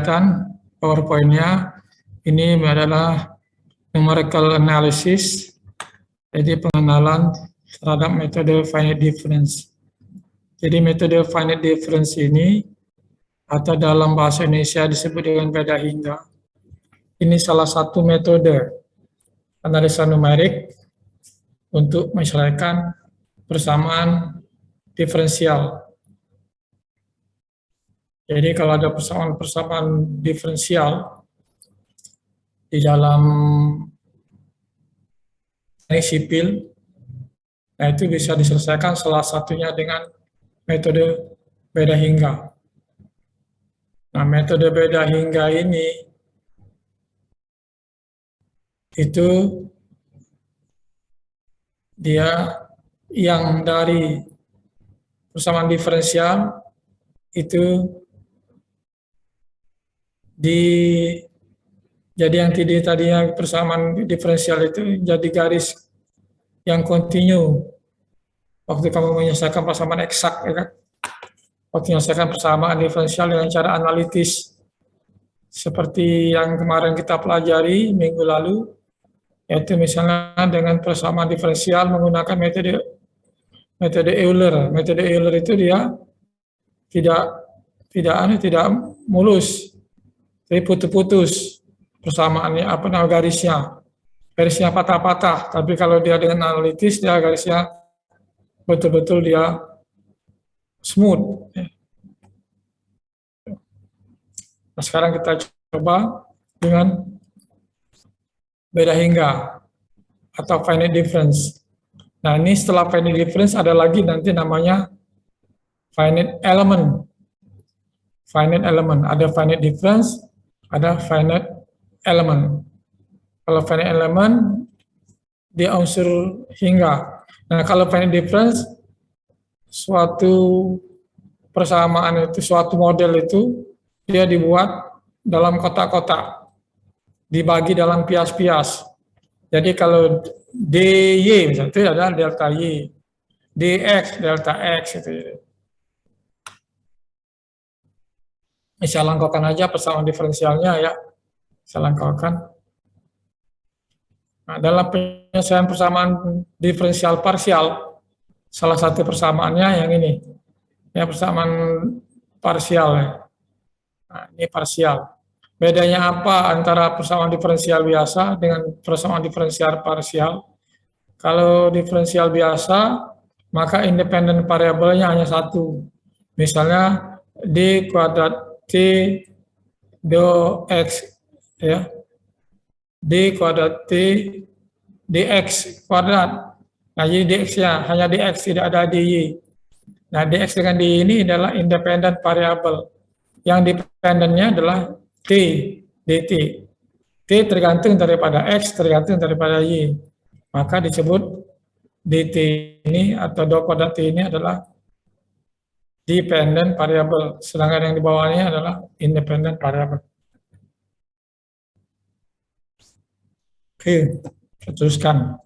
kelihatan PowerPoint-nya. Ini adalah numerical analysis, jadi pengenalan terhadap metode finite difference. Jadi metode finite difference ini, atau dalam bahasa Indonesia disebut dengan beda hingga, ini salah satu metode analisa numerik untuk menyelesaikan persamaan diferensial. Jadi kalau ada persamaan diferensial di dalam teknik sipil, nah itu bisa diselesaikan salah satunya dengan metode beda hingga. Nah, metode beda hingga ini itu dia yang dari persamaan diferensial itu jadi yang tadinya persamaan diferensial itu jadi garis yang kontinu. Waktu kamu menyelesaikan persamaan eksak, ya kan? Waktu menyelesaikan persamaan diferensial dengan cara analitis, seperti yang kemarin kita pelajari minggu lalu, yaitu misalnya dengan persamaan diferensial menggunakan metode Euler. Metode Euler itu dia tidak mulus, jadi putus-putus persamaannya, garisnya patah-patah. Tapi kalau dia dengan analitis, dia garisnya betul-betul dia smooth. Nah, sekarang kita coba dengan beda hingga atau finite difference. Nah, ini setelah finite difference ada lagi nanti namanya finite element. Finite element, ada finite difference, ada finite element. Kalau finite element dia unsur hingga. Nah, kalau finite difference suatu persamaan itu, suatu model itu dia dibuat dalam kotak-kotak, dibagi dalam pias-pias. Jadi kalau dy misalnya itu adalah delta y, dx delta x itu. Saya langkaukan aja persamaan diferensialnya ya. Saya langkaukan. Nah, dalam penyelesaian persamaan diferensial parsial, salah satu persamaannya yang ini. Ya, persamaan parsial ya. Nah, ini parsial. Bedanya apa antara persamaan diferensial biasa dengan persamaan diferensial parsial? Kalau diferensial biasa, maka independen variabelnya hanya satu. Misalnya d kuadrat t do x ya, d kuadrat t dx kuadrat. Nah, jadi dx-nya hanya dx, tidak ada dy. Nah, dx dengan dy ini adalah independen variabel. Yang dependennya adalah t, dt. T tergantung daripada x, tergantung daripada y. Maka disebut dt ini atau do kuadrat t ini adalah dependent variable, sedangkan yang di bawahnya adalah independent variable. Oke, teruskan.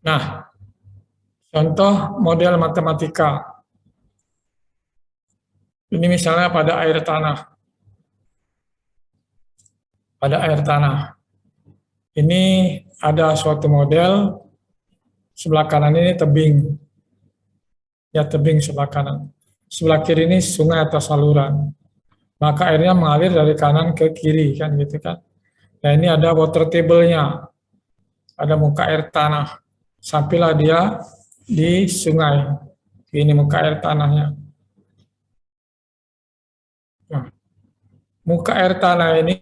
Nah, contoh model matematika. Ini misalnya pada air tanah. Pada air tanah. Ini ada suatu model. Sebelah kanan ini tebing. Ya, tebing sebelah kanan. Sebelah kiri ini sungai atau saluran. Maka airnya mengalir dari kanan ke kiri, kan gitu kan. Nah, ini ada water table-nya. Ada muka air tanah. Sampailah dia di sungai. Ini muka air tanahnya. Nah, muka air tanah ini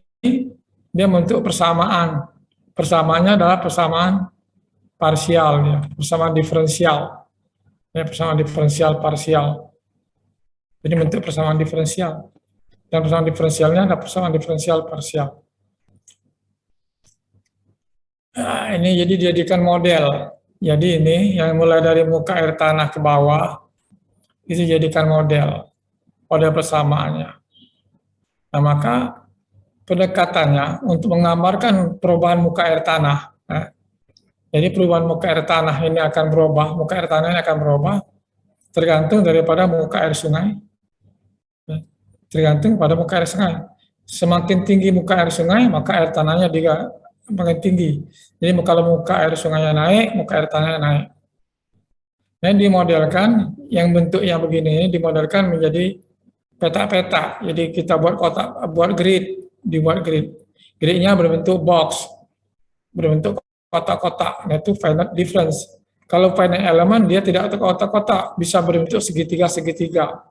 dia membentuk persamaan. Persamaannya adalah persamaan parsial, ya, persamaan diferensial, ya, persamaan diferensial parsial. Jadi bentuk persamaan diferensial. Dan persamaan diferensialnya ada persamaan diferensial parsial. Nah, ini jadi dijadikan model. Jadi ini yang mulai dari muka air tanah ke bawah, itu dijadikan model persamaannya. Nah, maka pendekatannya untuk menggambarkan perubahan muka air tanah. Nah, jadi perubahan muka air tanah ini akan berubah, muka air tanah ini akan berubah tergantung daripada muka air sungai tergantung pada muka air sungai. Semakin tinggi muka air sungai, maka air tanahnya juga makin tinggi. Jadi kalau muka air sungainya naik, muka air tanahnya naik. Dan dimodelkan, yang bentuknya begini, dimodelkan menjadi peta-peta. Jadi kita buat kotak, buat grid, dibuat grid. Gridnya berbentuk box, berbentuk kotak-kotak. Nah, itu finite difference. Kalau finite element, dia tidak kotak-kotak, bisa berbentuk segitiga-segitiga.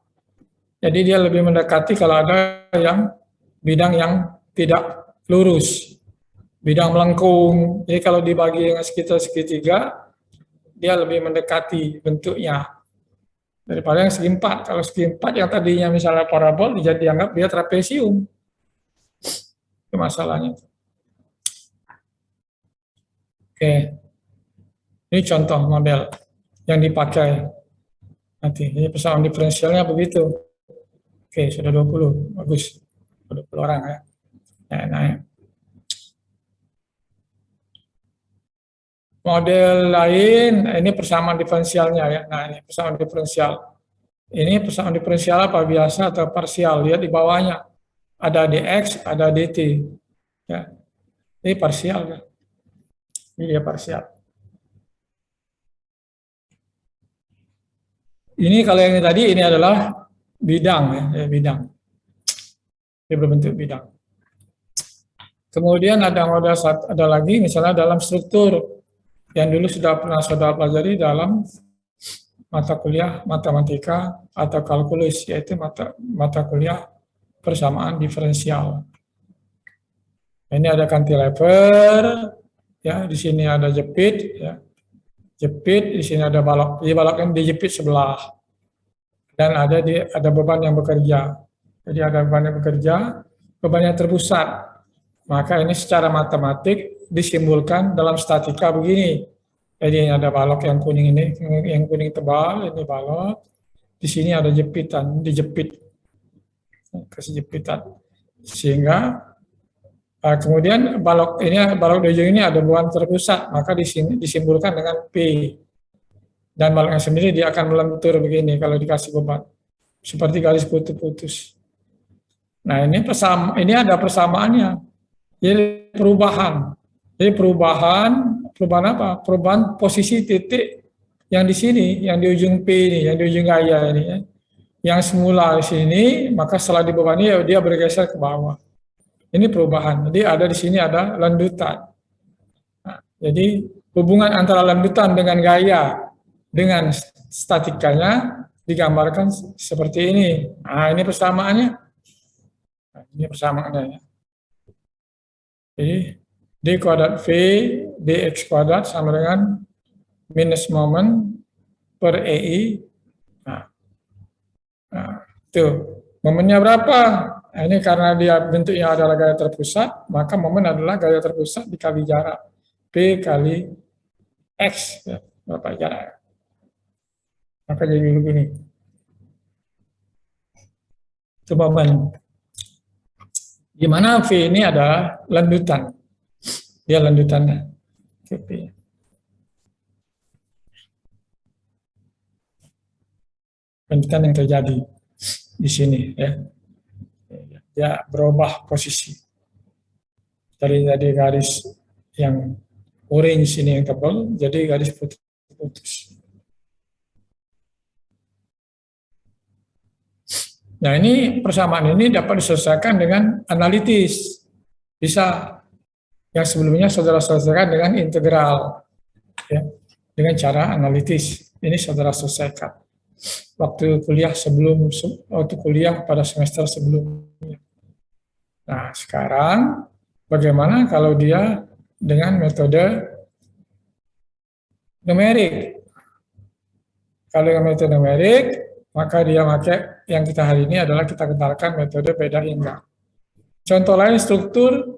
Jadi dia lebih mendekati kalau ada yang bidang yang tidak lurus, bidang melengkung. Jadi kalau dibagi dengan segitiga, dia lebih mendekati bentuknya daripada yang segi empat. Kalau segi empat yang tadinya misalnya parabol, jadi dianggap dia trapesium. Itu masalahnya. Oke, ini contoh model yang dipakai nanti. Ini persamaan diferensialnya begitu. Oke, sudah 20, bagus. 20 orang ya. Nah. Model lain, ini persamaan diferensialnya ya. Nah, ini persamaan diferensial. Ini persamaan diferensial apa? Biasa atau parsial. Lihat di bawahnya. Ada dx, ada dt. Ya. Ini parsial ya. Ini dia parsial. Ini kalau yang tadi ini adalah bidang ya, bidang. Dia berbentuk bidang. Kemudian ada model ada lagi misalnya dalam struktur yang dulu sudah pernah saudara pelajari dalam mata kuliah matematika atau kalkulus, yaitu mata kuliah persamaan diferensial. Ini ada cantilever, ya di sini ada jepit, ya jepit, di sini ada balok. Jadi balok ini dijepit sebelah, dan ada beban yang bekerja. Jadi ada beban yang bekerja, beban yang terpusat. Maka ini secara matematik disimbolkan dalam statika begini. Jadi ada balok yang kuning ini, yang kuning tebal, ini balok. Di sini ada jepitan, dijepit, kasih jepitan. Sehingga kemudian balok di ujung ini ada beban terpusat, maka di sini disimbolkan dengan P. Dan baloknya sendiri dia akan melentur begini kalau dikasih beban, seperti garis putus-putus. Nah ini ada persamaannya. Jadi perubahan. Jadi perubahan apa? Perubahan posisi titik yang di sini, yang di ujung P ini, yang di ujung gaya ini. Ya. Yang semula di sini, maka setelah dibebani dia bergeser ke bawah. Ini perubahan. Jadi ada di sini ada landutan. Nah, jadi hubungan antara landutan dengan gaya dengan statikanya digambarkan seperti ini. Nah, ini persamaannya. Nah, ini persamaannya ya. Jadi D kuadrat V dx kuadrat sama dengan minus momen per EI. Nah, itu momennya berapa? Nah, ini karena dia bentuknya adalah gaya terpusat, maka momen adalah gaya terpusat dikali jarak P kali X. Ya, berapa jarak? Maka jadi begini. Itu momen. Di mana V ini adalah landutan. Dia landutannya. VP. Landutan yang terjadi di sini ya. Dia berubah posisi. Dari garis yang orange ini yang tebal, jadi garis putus-putus. Nah ini persamaan ini dapat diselesaikan dengan analitis. Bisa. Yang sebelumnya saudara selesaikan dengan integral. Ya, dengan cara analitis. Ini saudara selesaikan. Waktu kuliah pada semester sebelumnya. Nah sekarang bagaimana kalau dia dengan metode numerik? Kalau dengan metode numerik, maka dia pakai yang kita hari ini adalah kita kenalkan metode beda hingga. Contoh lain struktur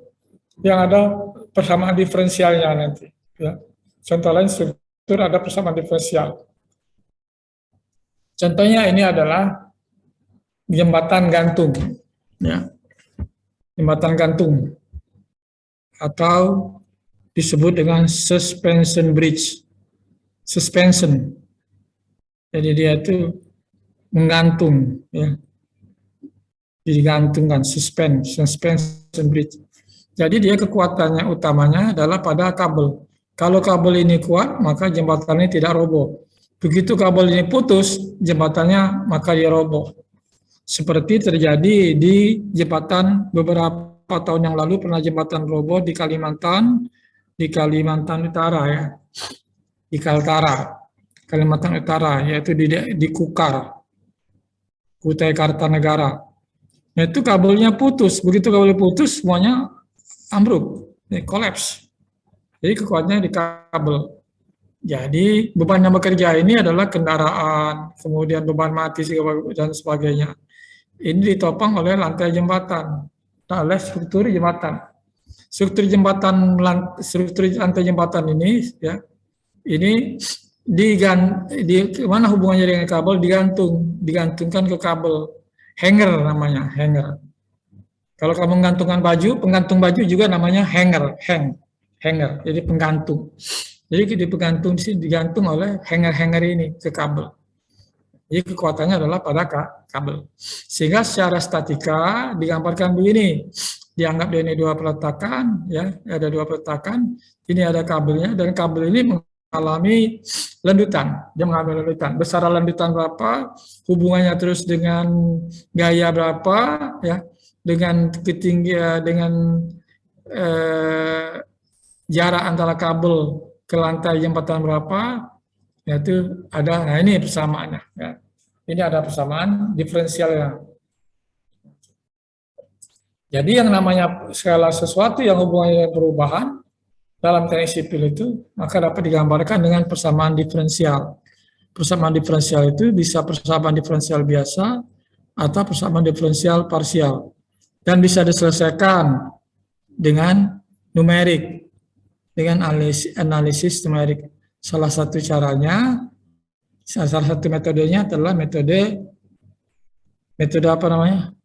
yang ada persamaan diferensialnya nanti. Ya. Contoh lain struktur ada persamaan diferensial. Contohnya ini adalah jembatan gantung. Ya. Jembatan gantung. Atau disebut dengan suspension bridge. Suspension. Jadi dia itu menggantung. Ya. digantungkan, suspension bridge. Jadi dia kekuatannya utamanya adalah pada kabel. Kalau kabel ini kuat, maka jembatannya tidak roboh. Begitu kabel ini putus, jembatannya maka dia roboh. Seperti terjadi di jembatan beberapa tahun yang lalu, pernah jembatan roboh di Kalimantan Utara ya, di Kaltara, Kalimantan Utara, yaitu di Kukar, Kutai Kartanegara. Nah, itu kabelnya putus. Begitu kabel putus, semuanya ambruk, kolaps. Jadi kekuatannya di kabel. Jadi beban yang bekerja ini adalah kendaraan, kemudian beban mati dan sebagainya. Ini ditopang oleh lantai jembatan, oleh struktur jembatan. Struktur lantai jembatan ini, ya, ini mana hubungannya dengan kabel? Digantungkan ke kabel, hanger namanya, hanger. Kalau kamu menggantungkan baju, penggantung baju juga namanya hanger. Jadi penggantung. Jadi digantung oleh hanger ini ke kabel. Jadi kekuatannya adalah pada kabel. Sehingga secara statika digambarkan begini. Dianggap ini dua peletakan, ya, ada dua peletakan. Ini ada kabelnya dan kabel ini mengalami lendutan. Dia mengalami lendutan. Besaran lendutan berapa? Hubungannya terus dengan gaya berapa, ya? Dengan ketinggian, dengan jarak antara kabel ke lantai jembatan berapa, yaitu ada. Nah, ini persamaannya. Ya. Ini ada persamaan diferensialnya. Jadi yang namanya segala sesuatu yang hubungannya dengan perubahan dalam teknik sipil itu, maka dapat digambarkan dengan persamaan diferensial. Persamaan diferensial itu bisa persamaan diferensial biasa atau persamaan diferensial parsial. Dan bisa diselesaikan dengan numerik, dengan analisis numerik. Salah satu caranya, salah satu metodenya adalah metode apa namanya?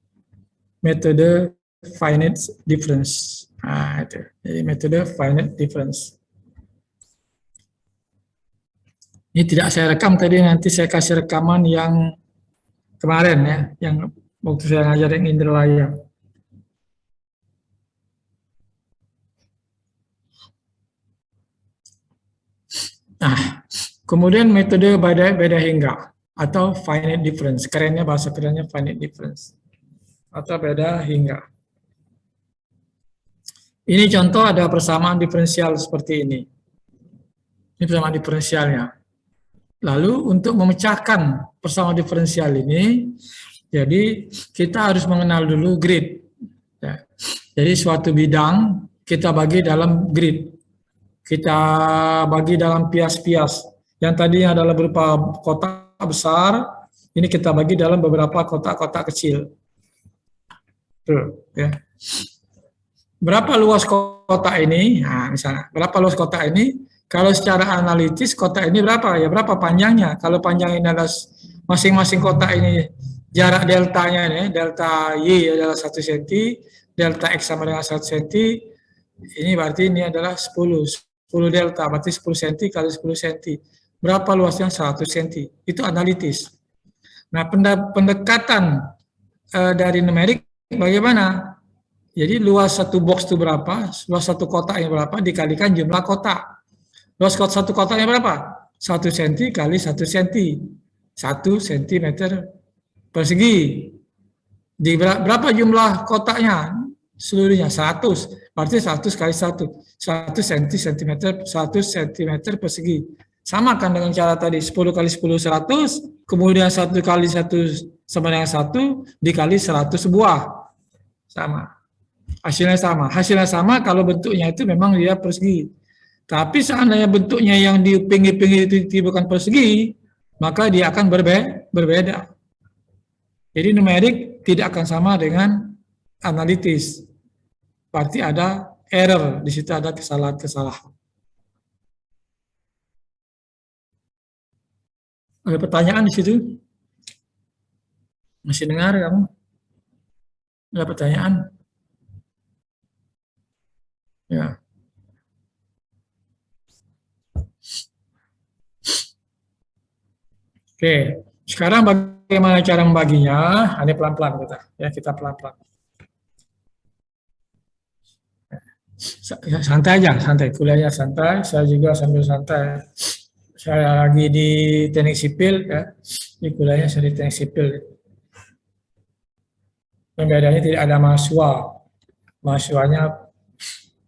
Metode finite difference. Nah, itu. Jadi metode finite difference. Ini tidak saya rekam tadi, nanti saya kasih rekaman yang kemarin ya, yang waktu saya ngajar yang Indralaya. Nah, kemudian metode beda hingga atau finite difference. Kerennya, bahasa kerennya finite difference atau beda hingga. Ini contoh ada persamaan diferensial seperti ini. Ini persamaan diferensialnya. Lalu untuk memecahkan persamaan diferensial ini, jadi kita harus mengenal dulu grid. Ya. Jadi suatu bidang kita bagi dalam grid. Kita bagi dalam pias-pias. Yang tadinya adalah berupa kotak besar, ini kita bagi dalam beberapa kotak-kotak kecil. Tuh, ya. Berapa luas kotak ini? Nah, misalnya, berapa luas kotak ini? Kalau secara analitis kotak ini berapa? Ya berapa panjangnya? Kalau panjang ini adalah masing-masing kotak ini jarak deltanya nih, delta Y adalah 1 cm, delta X sama dengan 1 cm. Ini berarti ini adalah 10 delta, berarti 10 cm kali 10 cm. Berapa luasnya? 100 cm. Itu analitis. Nah, pendekatan dari numerik bagaimana? Jadi luas satu box itu berapa, luas satu kotaknya berapa, dikalikan jumlah kotak. Luas satu kotaknya berapa? 1 cm kali 1 cm. 1 cm persegi. Di berapa jumlah kotaknya? Seluruhnya 100. Berarti 100 kali 1. 1 cm, 1 cm persegi. Sama kan dengan cara tadi, 10 kali 10, 100. Kemudian 1 kali 1 sama dengan 1, dikali 100 buah. Sama. Hasilnya sama kalau bentuknya itu memang dia persegi. Tapi seandainya bentuknya yang di pinggir-pinggir itu bukan persegi, maka dia akan berbeda. Jadi numerik tidak akan sama dengan analitis. Berarti ada error, di situ ada kesalahan. Ada pertanyaan di situ? Masih dengar kamu? Ada pertanyaan? Ya. Oke, Sekarang bagaimana cara membaginya? Ini pelan-pelan kita pelan-pelan. Santai aja, santai. Kuliahnya santai, saya juga sambil santai. Saya lagi di teknik sipil, ya. Di kuliahnya saya di teknik sipil. Bedanya tidak ada mahasiswa. Mahasiswanya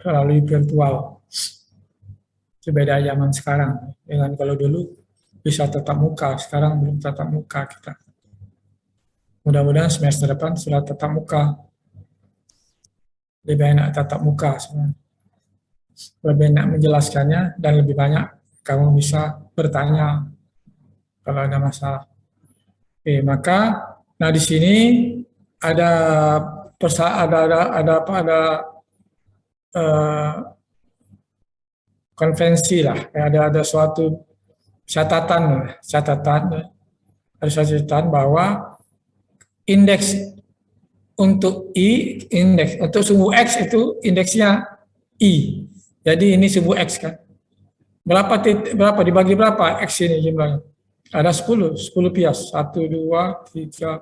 melalui virtual. Itu beda zaman sekarang. Dengan kalau dulu bisa tatap muka, sekarang belum tatap muka kita. Mudah-mudahan semester depan sudah tatap muka. Lebih enak tatap muka sebenarnya. Lebih enak menjelaskannya dan lebih banyak kamu bisa bertanya kalau ada masalah. Oke, maka nah di sini ada eh, konvensi lah, ada suatu catatan ada suatu catatan bahwa indeks untuk indeks untuk sumbu X itu indeksnya I. Jadi ini sumbu X kan. Berapa dibagi berapa X ini jumlahnya? Ada 10 pias. 1, 2, 3,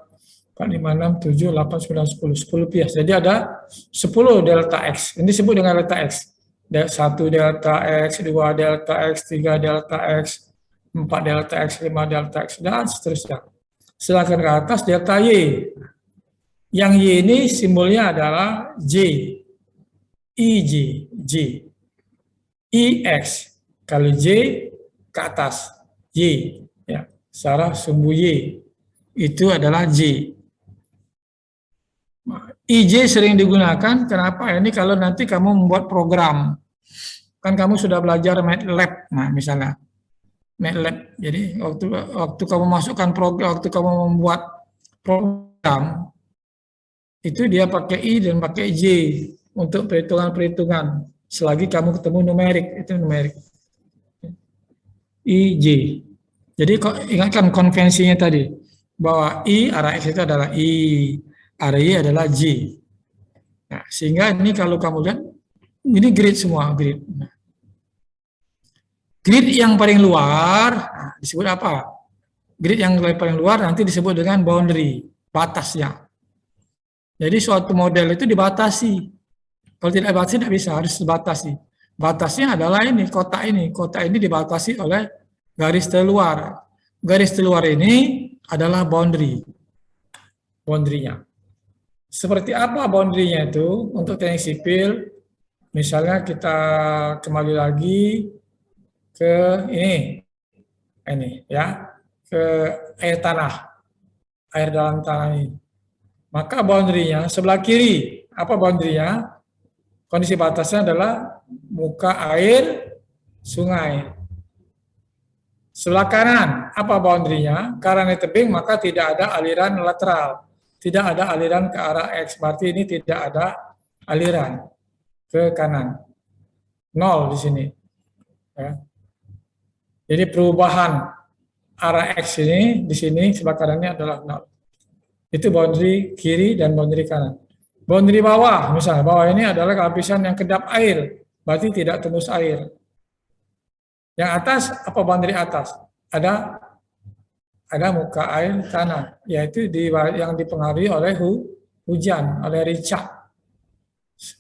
4, 5, 6, 7, 8, 9, 10 pias. Jadi ada 10 delta X. Ini disebut dengan delta X. 1 delta X, 2 delta X, 3 delta X, 4 delta X, 5 delta X, dan seterusnya. Silakan ke atas delta Y. Yang Y ini simbolnya adalah J. IJ, J. IX. Kalau J ke atas, Y. Ya, secara sumbu Y. Itu adalah J. IJ sering digunakan, kenapa? Ini kalau nanti kamu membuat program. Kan kamu sudah belajar MATLAB, nah misalnya. MATLAB. Jadi waktu kamu masukkan program, waktu kamu membuat program, itu dia pakai I dan pakai J untuk perhitungan-perhitungan. Selagi kamu ketemu numerik, itu numerik. I, J. Jadi ingatkan konvensinya tadi, bahwa I arah X itu adalah I, arah Y adalah J. Nah, sehingga ini kalau kamu lihat, ini grid semua, grid. Nah, grid yang paling luar, nah, disebut apa? Grid yang paling luar nanti disebut dengan boundary, batasnya. Jadi suatu model itu dibatasi. Kalau tidak dibatasi tidak bisa, harus dibatasi. Batasnya adalah ini, kotak ini. Kotak ini dibatasi oleh garis terluar. Garis terluar ini adalah boundary. Boundary-nya. Seperti apa boundary-nya itu? Untuk teknik sipil, misalnya kita kembali lagi ke ini ya, ke air tanah, air dalam tanah ini. Maka boundary-nya sebelah kiri, apa boundary-nya? Kondisi batasnya adalah muka air sungai. Sebelah kanan, apa boundary-nya? Karena tebing, maka tidak ada aliran lateral. Tidak ada aliran ke arah X, berarti ini tidak ada aliran ke kanan. 0 di sini. Ya. Jadi perubahan arah X ini, di sini sebelah kanannya adalah 0. Itu boundary kiri dan boundary kanan. Boundary bawah, misalnya bawah ini adalah lapisan yang kedap air, berarti tidak tembus air. Yang atas, apa boundary atas? Ada muka air tanah, yaitu yang dipengaruhi oleh hujan, oleh rica.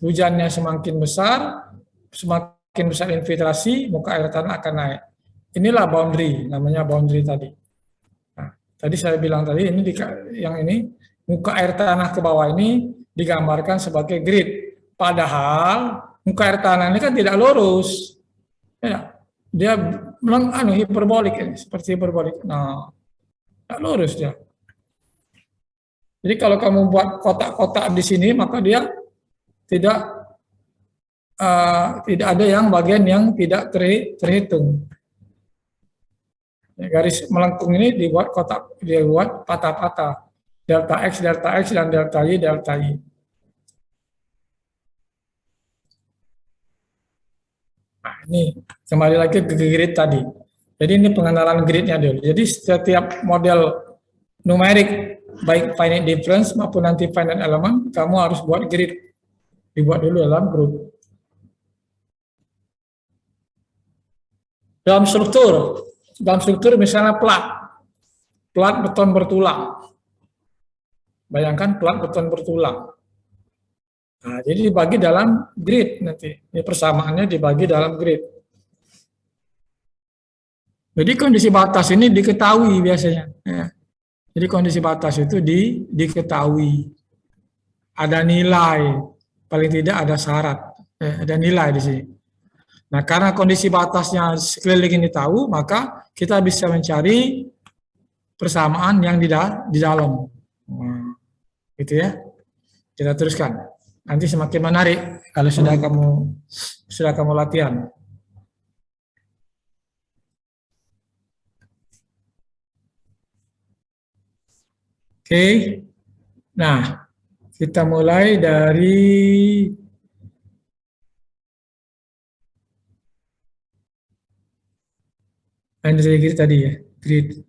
Hujannya semakin besar infiltrasi, muka air tanah akan naik. Inilah boundary, namanya boundary tadi. Nah, tadi saya bilang tadi, yang ini, muka air tanah ke bawah ini digambarkan sebagai grid. Padahal muka air tanah ini kan tidak lurus. Ya, dia hiperbolik ini, seperti hiperbolik. Nah, tidak lurus dia. Jadi kalau kamu buat kotak-kotak di sini, maka dia tidak ada yang bagian yang tidak terhitung. Ya, garis melengkung ini dibuat kotak, dia buat patah-patah. Delta X, dan delta Y, delta Y. Nah, ini kembali lagi ke grid tadi. Jadi ini pengenalan gridnya dulu. Jadi setiap model numerik, baik finite difference maupun nanti finite element, kamu harus buat grid. Dibuat dulu dalam grup. Dalam struktur misalnya plak. plat beton bertulang. Bayangkan plat beton bertulang. Nah, jadi dibagi dalam grid nanti. Ini persamaannya dibagi dalam grid. Jadi kondisi batas ini diketahui biasanya. Ya. Jadi kondisi batas itu diketahui. Ada nilai, paling tidak ada syarat. Ada nilai di sini. Nah, karena kondisi batasnya sekeliling ini tahu, maka kita bisa mencari persamaan yang di dalam. Gitu ya. Kita teruskan. Nanti semakin menarik kalau sudah kamu latihan. Oke. Nah, kita mulai dari grid tadi ya, grid.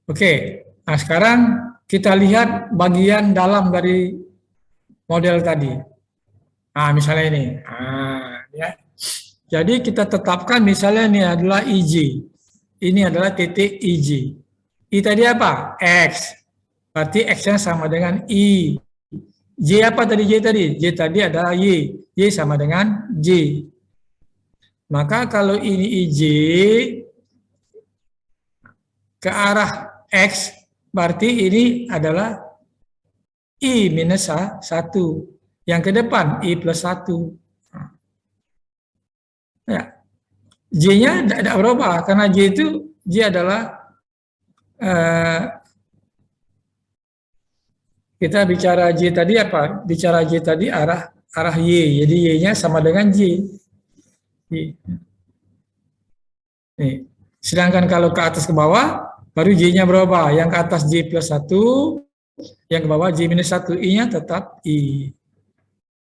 Oke. Nah, sekarang kita lihat bagian dalam dari model tadi. Nah, misalnya ini. Nah, ya. Jadi kita tetapkan misalnya ini adalah IJ. Ini adalah titik IJ. I tadi apa? X. Berarti X-nya sama dengan I. J apa tadi J tadi? J tadi adalah Y. Y sama dengan J. Maka kalau ini IJ ke arah X, berarti ini adalah I minus 1. Yang ke depan I plus 1. Ya. J-nya tidak berubah, karena J itu J adalah kita bicara J tadi apa? Bicara J tadi arah Y. Jadi Y-nya sama dengan J. Nih. Sedangkan kalau ke atas ke bawah, baru J-nya berubah. Yang ke atas J plus 1, yang ke bawah J minus 1. I-nya tetap I.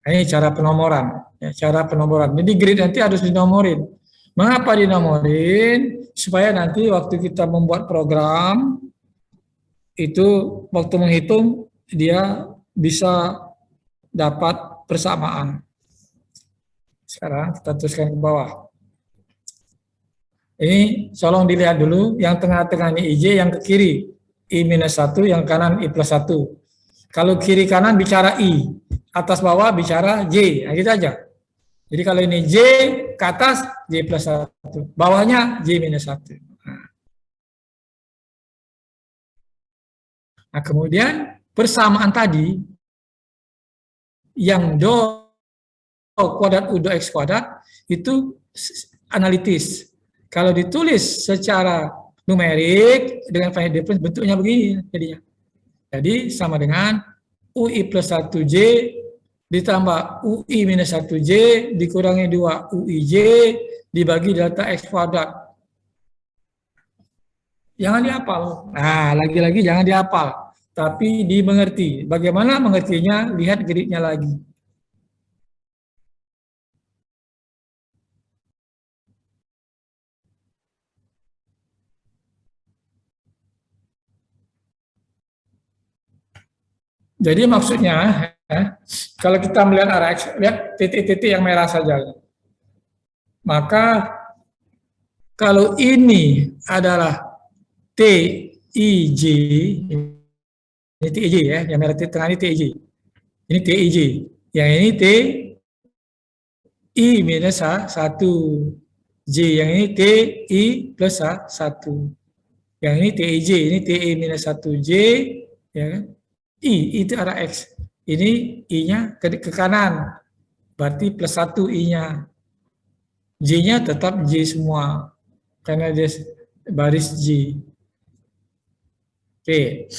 Nah, ini cara penomoran. Ya, cara penomoran. Jadi grid nanti harus dinomorin. Mengapa dinomorin? Supaya nanti waktu kita membuat program, itu waktu menghitung, dia bisa dapat persamaan. Sekarang kita teruskan ke bawah. Ini tolong dilihat dulu, yang tengah-tengah ini IJ, yang ke kiri I minus 1, yang kanan I plus 1. Kalau kiri kanan bicara I, atas bawah bicara J, nah gitu aja. Jadi kalau ini J ke atas, J plus 1, bawahnya J minus 1. Nah kemudian persamaan tadi, yang do kuadrat U do X kuadrat, itu analitis. Kalau ditulis secara numerik dengan finite difference, bentuknya begini jadinya. Jadi sama dengan UI plus 1J ditambah UI minus 1J dikurangi 2 UIJ dibagi delta X kuadrat. Jangan dihafal. Nah, lagi-lagi jangan dihafal, tapi dimengerti. Bagaimana mengertinya? Lihat gridnya lagi. Jadi maksudnya, kalau kita melihat arah X, lihat titik-titik yang merah saja. Maka kalau ini adalah TIJ, ini TIJ ya, yang merah di tengah ini TIJ. Ini TIJ. Yang ini TI minus 1. J, yang ini TI plus 1. Yang ini TIJ, ini TI minus 1J, ya kan? I itu arah X. Ini I-nya ke kanan. Berarti plus 1 I-nya. J-nya tetap J semua. Karena dia baris J. Oke.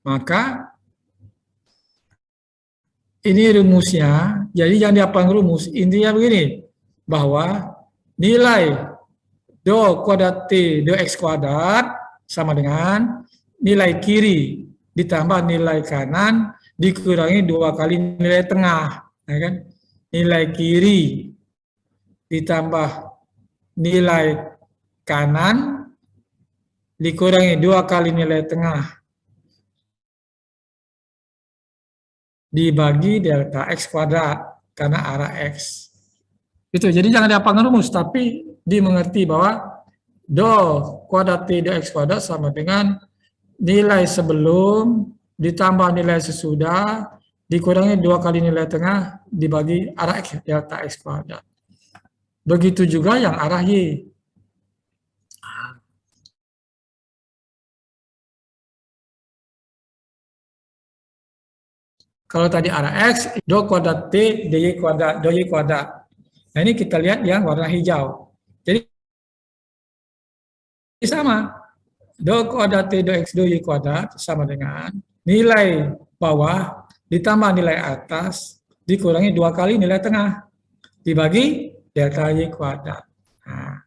Maka ini rumusnya. Jadi jangan dihafal rumus. Intinya begini. Bahwa nilai do kuadrat T do X kuadrat sama dengan nilai kiri ditambah nilai kanan dikurangi 2 kali nilai tengah, ya kan? Nilai kiri ditambah nilai kanan dikurangi 2 kali nilai tengah dibagi delta X kuadrat karena arah X. Itu. Jadi jangan dihafal rumus, tapi dimengerti bahwa do kuadrat T do X kuadrat sama dengan nilai sebelum ditambah nilai sesudah dikurangi 2 kali nilai tengah dibagi arah X, delta X kuadrat. Begitu juga yang arah Y. Kalau tadi arah X, do kuadrat T, dy kuadrat, do Y kuadrat. Nah ini kita lihat yang warna hijau. Jadi sama, do kuadrat T, do X, do Y kuadrat sama dengan nilai bawah ditambah nilai atas dikurangi 2 kali nilai tengah dibagi delta Y kuadrat. Nah,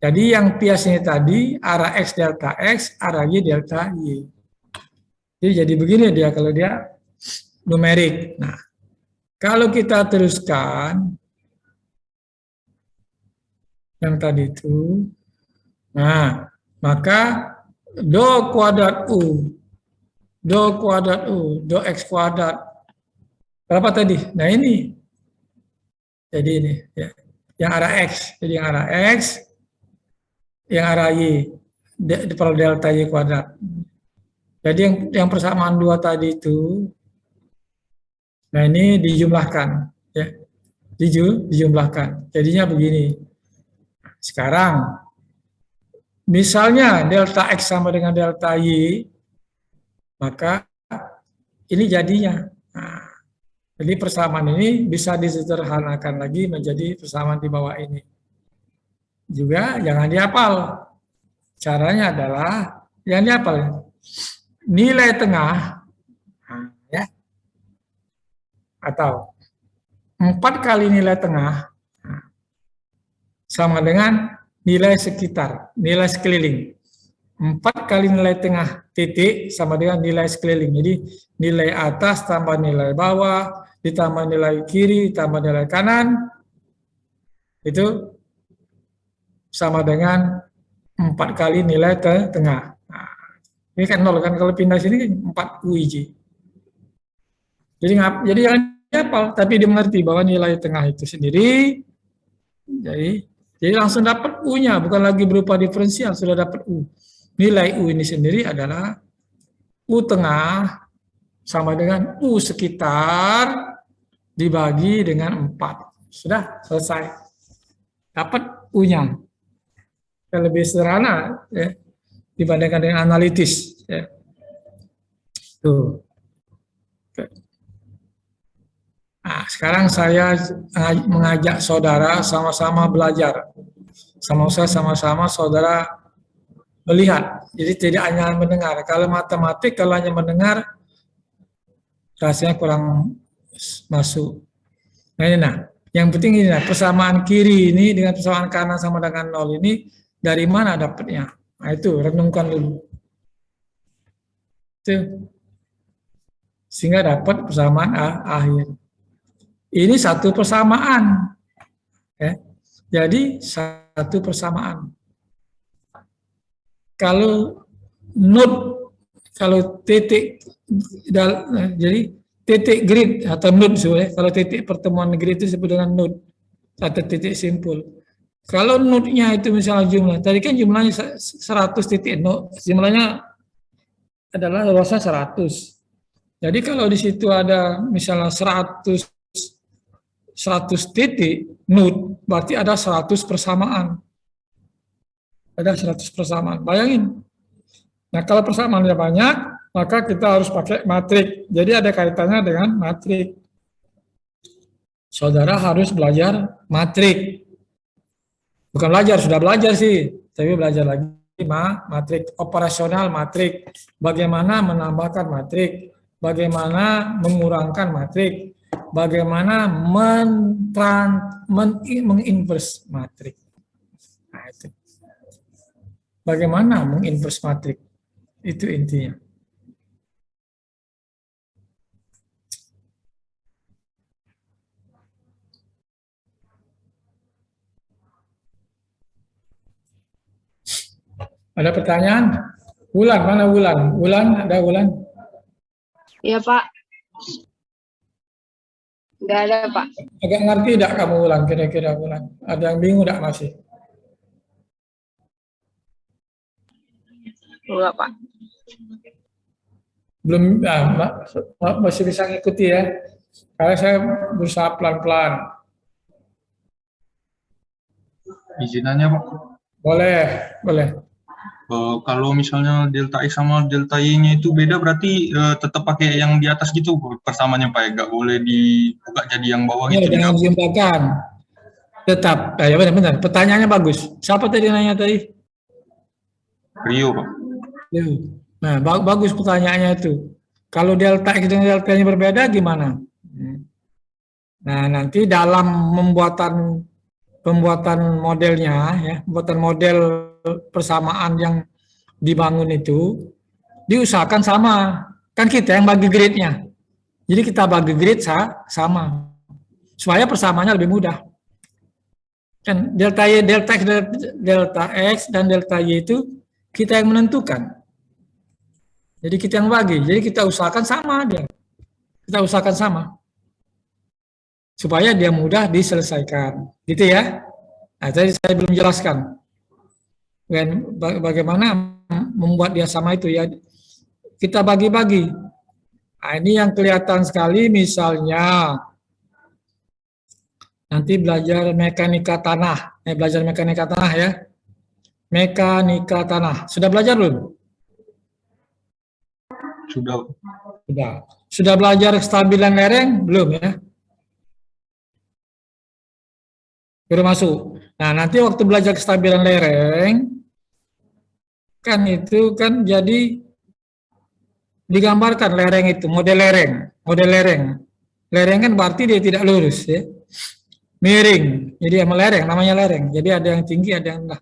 jadi yang biasanya tadi arah X delta X, arah Y delta Y. Jadi begini dia kalau dia numerik. Nah, kalau kita teruskan yang tadi itu, nah, maka do kuadrat U, do kuadrat U, do X kuadrat, berapa tadi? Nah ini, jadi ini, ya. Yang arah X, jadi yang arah X, yang arah Y, per delta Y kuadrat. Jadi yang persamaan dua tadi itu, nah ini dijumlahkan, ya, dijumlahkan. Jadinya begini. Sekarang, misalnya delta X sama dengan delta Y, maka ini jadinya. Nah, jadi persamaan ini bisa disederhanakan lagi menjadi persamaan di bawah ini. Juga jangan dihafal. Caranya adalah, yang dihafal, nilai tengah, ya, atau 4 kali nilai tengah sama dengan nilai sekitar, nilai sekeliling. 4 kali nilai tengah titik sama dengan nilai sekeliling. Jadi nilai atas tambah nilai bawah, ditambah nilai kiri, tambah nilai kanan, itu sama dengan 4 kali nilai tengah. Nah, ini kan 0 kan, kalau pindah sini kan 4 UIJ. Jadi jangan hafal, tapi dimengerti bahwa nilai tengah itu sendiri, jadi langsung dapat U-nya, bukan lagi berupa diferensial, sudah dapat U. Nilai U ini sendiri adalah U tengah sama dengan U sekitar dibagi dengan 4. Sudah selesai. Dapat U-nya. Lebih sederhana, ya, dibandingkan dengan analitis. Ya. Tuh. Nah, sekarang saya mengajak saudara sama-sama belajar. Sama-sama saudara melihat. Jadi tidak hanya mendengar. Kalau matematik, kalau hanya mendengar, rasanya kurang masuk. Nah, yang penting ini, persamaan kiri ini dengan persamaan kanan sama dengan 0 ini, dari mana dapatnya? Nah, itu, renungkan dulu. Itu. Sehingga dapat persamaan akhir. Ini satu persamaan. Ya. Jadi satu persamaan. Kalau node, kalau titik, jadi titik grid atau node, kalau titik pertemuan grid itu disebut dengan node atau titik simpul. Kalau node-nya itu misalnya jumlah, tadi kan jumlahnya 100 titik node, jumlahnya adalah luasnya 100. Jadi kalau di situ ada misalnya 100 titik node, berarti ada 100 persamaan. Ada 100 persamaan. Bayangin. Nah, kalau persamaannya banyak, maka kita harus pakai matrik. Jadi ada kaitannya dengan matrik. Saudara harus belajar matrik. Bukan belajar, sudah belajar sih. Tapi belajar lagi matrik, operasional matrik. Bagaimana menambahkan matrik. Bagaimana mengurangkan matrik. Bagaimana menginverse matrik. Nah, itu. Bagaimana menginverse matrik? Itu intinya. Ada pertanyaan? Wulan, mana Wulan? Wulan, ada Wulan? Iya, Pak. Enggak ada, Pak. Agak ngerti tidak kamu Wulan, kira-kira Wulan? Ada yang bingung tidak masih? Enggak, Pak. Belum, masih bisa ngikuti ya. Karena saya berusaha pelan-pelan. Izinannya Pak. Boleh, boleh. Kalau misalnya delta X sama delta Y-nya itu beda, berarti tetap pakai yang di atas gitu persamaannya Pak, nggak boleh dibuka jadi yang bawah Ya, gitu. jangan diumpakan. Tetap, ya benar-benar. Pertanyaannya bagus. Siapa tadi nanya tadi? Rio Pak. Nah, bagus pertanyaannya itu. Kalau delta X dan delta Y berbeda gimana? Nah, nanti dalam pembuatan modelnya, ya, pembuatan model persamaan yang dibangun itu diusahakan sama. Kan kita yang bagi grid-nya. Jadi kita bagi grid sama. Supaya persamaannya lebih mudah. Kan delta Y, delta X dan delta Y itu kita yang menentukan. Jadi kita yang bagi. Jadi kita usahakan sama dia. Kita usahakan sama. Supaya dia mudah diselesaikan. Gitu ya. Nah, tadi saya belum jelaskan. Bagaimana membuat dia sama itu ya. Kita bagi-bagi. Nah, ini yang kelihatan sekali misalnya nanti belajar mekanika tanah. Belajar mekanika tanah ya. Mekanika tanah. Sudah belajar belum? Sudah. Sudah belajar kestabilan lereng? Belum ya? Baru masuk. Nah, nanti waktu belajar kestabilan lereng, kan itu kan jadi digambarkan lereng itu, model lereng. Model lereng. Lereng kan berarti dia tidak lurus ya. Miring. Jadi sama lereng, namanya lereng. Jadi ada yang tinggi, ada yang rendah.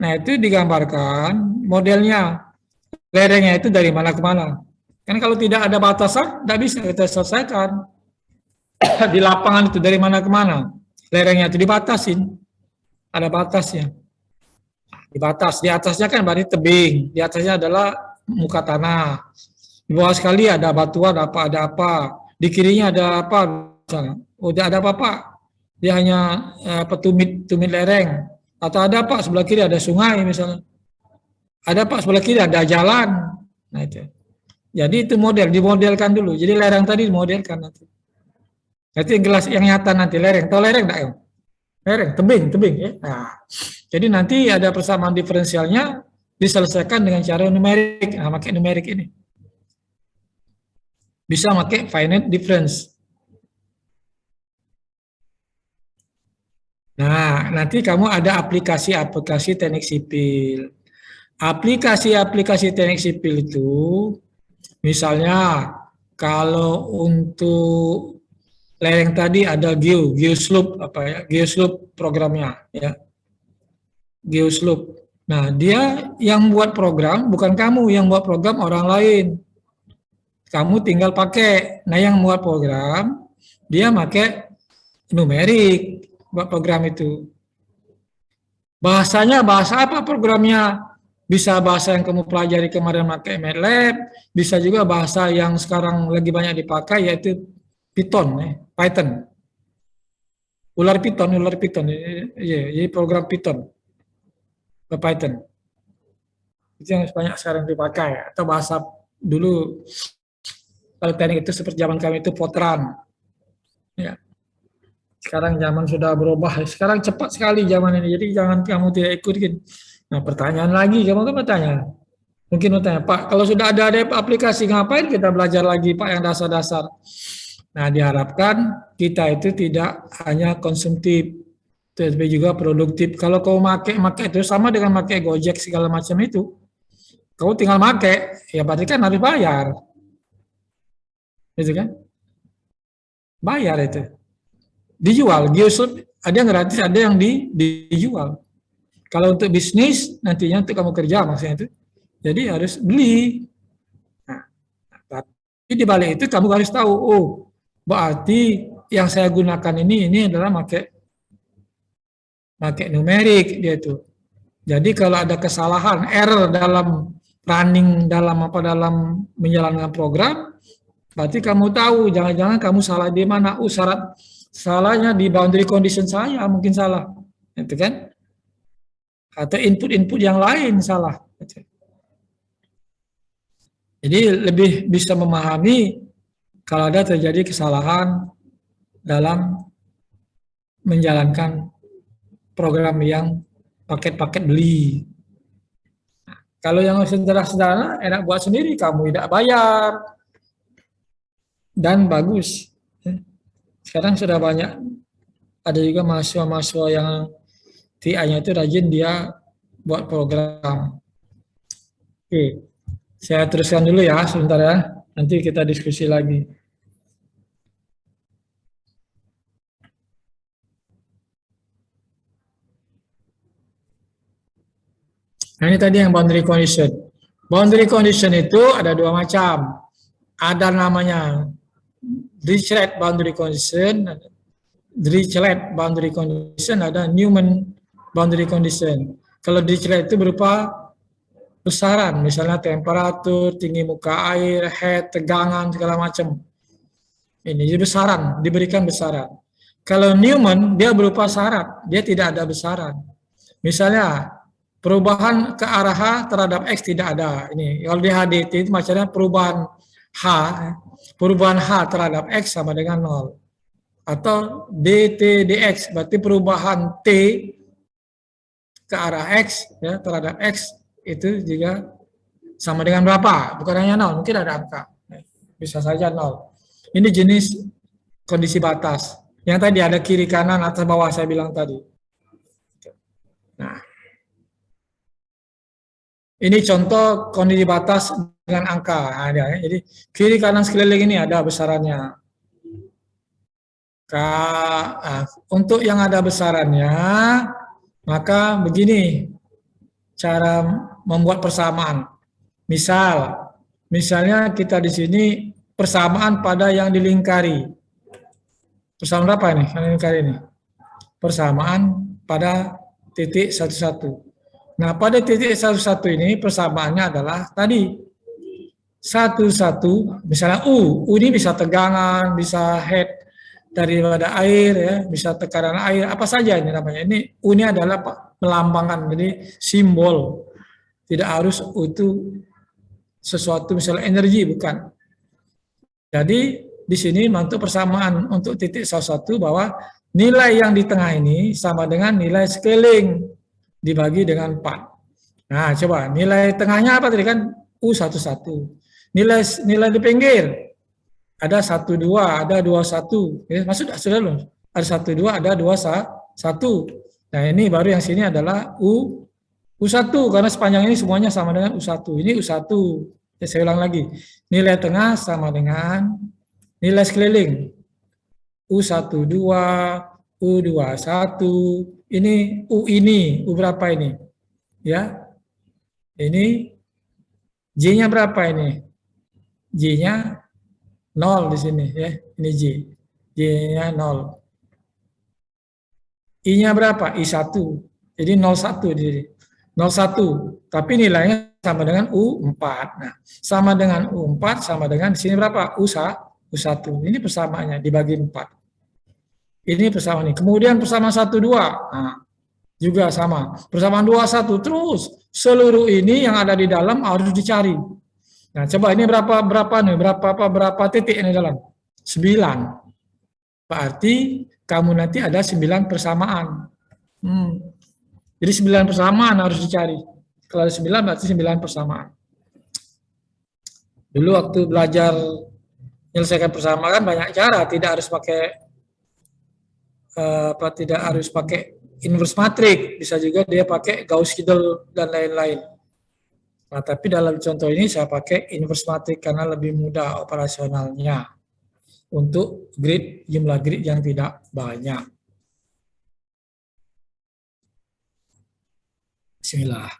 Nah, itu digambarkan modelnya. Lerengnya itu dari mana ke mana. Kan kalau tidak ada batasan, tidak bisa kita selesaikan. Di lapangan itu dari mana ke mana. Lerengnya itu dibatasin. Ada batasnya. Dibatas. Di atasnya kan berarti tebing. Di atasnya adalah muka tanah. Di bawah sekali ada batuan, ada apa. Di kirinya ada apa. Misalnya. Udah ada apa. Dia hanya tumit lereng. Atau ada apa, sebelah kiri ada sungai misalnya. Ada apa, sebelah kiri ada jalan. Nah itu. Jadi itu dimodelkan dulu. Jadi lereng tadi dimodelkan nanti. Nanti yang jelas, yang nyata nanti lereng. Tahu lereng enggak ya? Lereng, tebing ya. Nah, jadi nanti ada persamaan diferensialnya diselesaikan dengan cara numerik. Nah, pakai numerik ini. Bisa pakai finite difference. Nah, nanti kamu ada aplikasi-aplikasi teknik sipil. Aplikasi-aplikasi teknik sipil itu, misalnya kalau untuk lereng tadi ada GeoSlope GeoSlope programnya ya. GeoSlope. Nah, dia yang buat program bukan kamu, yang buat program orang lain. Kamu tinggal pakai. Nah, yang buat program dia pakai numerik buat program itu. Bahasanya bahasa apa programnya? Bisa bahasa yang kamu pelajari kemarin pakai MATLAB, bisa juga bahasa yang sekarang lagi banyak dipakai yaitu Python. Ular Python. Jadi program Python. Itu yang banyak sekarang dipakai. Atau bahasa dulu kalau teknik itu seperti zaman kami itu Fortran. Ya. Sekarang zaman sudah berubah. Sekarang cepat sekali zaman ini. Jadi jangan kamu tidak ikutin. Nah, pertanyaan lagi, kamu kan bertanya. Mungkin bertanya, Pak, kalau sudah ada aplikasi, ngapain kita belajar lagi, Pak, yang dasar-dasar? Nah, diharapkan kita itu tidak hanya konsumtif, tapi juga produktif. Kalau kau pakai itu sama dengan pakai Gojek segala macam itu. Kau tinggal pakai, ya berarti kan harus bayar. Gitu kan? Bayar itu. Dijual, GeoSlope ada yang gratis, ada yang dijual. Kalau untuk bisnis, nantinya untuk kamu kerja maksudnya itu, jadi harus beli. Nah, tapi di balik itu kamu harus tahu, oh, berarti yang saya gunakan ini adalah pakai numerik dia itu. Jadi kalau ada kesalahan, error dalam running, dalam menjalankan program, berarti kamu tahu, jangan-jangan kamu salah di mana. Salahnya di boundary condition saya mungkin salah, itu kan? Atau input-input yang lain salah. Jadi lebih bisa memahami kalau ada terjadi kesalahan dalam menjalankan program yang paket-paket beli. Kalau yang sederhana enak buat sendiri, kamu tidak bayar dan bagus. Sekarang sudah banyak, ada juga mahasiswa-mahasiswa yang TI-nya itu rajin, dia buat program. Oke, saya teruskan dulu ya sebentar ya, nanti kita diskusi lagi. Nah ini tadi yang boundary condition. Boundary condition itu ada dua macam. Ada namanya Dirichlet boundary condition, ada Newman boundary condition. Kalau Dirichlet itu berupa besaran, misalnya temperatur, tinggi muka air, head, tegangan, segala macam. Ini jadi besaran, diberikan besaran. Kalau Newman, dia berupa syarat, dia tidak ada besaran. Misalnya, perubahan ke arah H terhadap X tidak ada. Ini kalau di HDT itu macamnya perubahan H terhadap X sama dengan 0. Atau DT DX, berarti perubahan T ke arah X ya, terhadap X itu juga sama dengan berapa? Bukan hanya 0, mungkin ada angka. Bisa saja 0. Ini jenis kondisi batas. Yang tadi ada kiri kanan atas bawah saya bilang tadi. Nah, ini contoh kondisi batas dengan angka. Ada, ya. Jadi kiri kanan sekeliling ini ada besarannya. Untuk yang ada besarannya, maka begini cara membuat persamaan. Misalnya kita di sini persamaan pada yang dilingkari. Persamaan berapa ini? Yang dilingkari ini. Persamaan pada titik 11. Nah, pada titik 11 ini persamaannya adalah tadi 11, misalnya U ini bisa tegangan, bisa head daripada air ya, bisa tekanan air, apa saja ini namanya. Ini U ini adalah melambangkan, jadi simbol. Tidak harus U itu sesuatu misalnya energi, bukan. Jadi di sini untuk persamaan untuk titik 11 bahwa nilai yang di tengah ini sama dengan nilai sekeliling dibagi dengan 4. Nah, coba nilai tengahnya apa tadi kan U11. Nilai di pinggir ada 12, ada 21. Ya, maksud sudah loh. Ada 12, ada 21. Nah, ini baru yang sini adalah U1 karena sepanjang ini semuanya sama dengan U1. Ini U1. Ya, saya ulang lagi. Nilai tengah sama dengan nilai sekeliling. U12, U21, ini U berapa ini? Ya. Ini J-nya berapa ini? J-nya 0 di sini ya. Ini J. J-nya 0. I-nya berapa? I1. Jadi 01 di sini. 01. Tapi nilainya sama dengan U4. Nah, sama dengan U4 sama dengan di sini berapa? U1. Ini persamaannya dibagi 4. Ini persamaan ini. Kemudian persamaan 1, 2. Nah, juga sama. Persamaan 2, 1. Terus seluruh ini yang ada di dalam harus dicari. Nah, coba ini berapa nih? Berapa titik ini dalam? 9. Berarti kamu nanti ada 9 persamaan. Jadi 9 persamaan harus dicari. Kalau ada 9 berarti 9 persamaan. Dulu waktu belajar menyelesaikan persamaan banyak cara, tidak harus pakai inverse matrix, bisa juga dia pakai Gauss-Seidel dan lain-lain. Nah, tapi dalam contoh ini saya pakai inverse matrix karena lebih mudah operasionalnya untuk jumlah grid yang tidak banyak. Bismillah.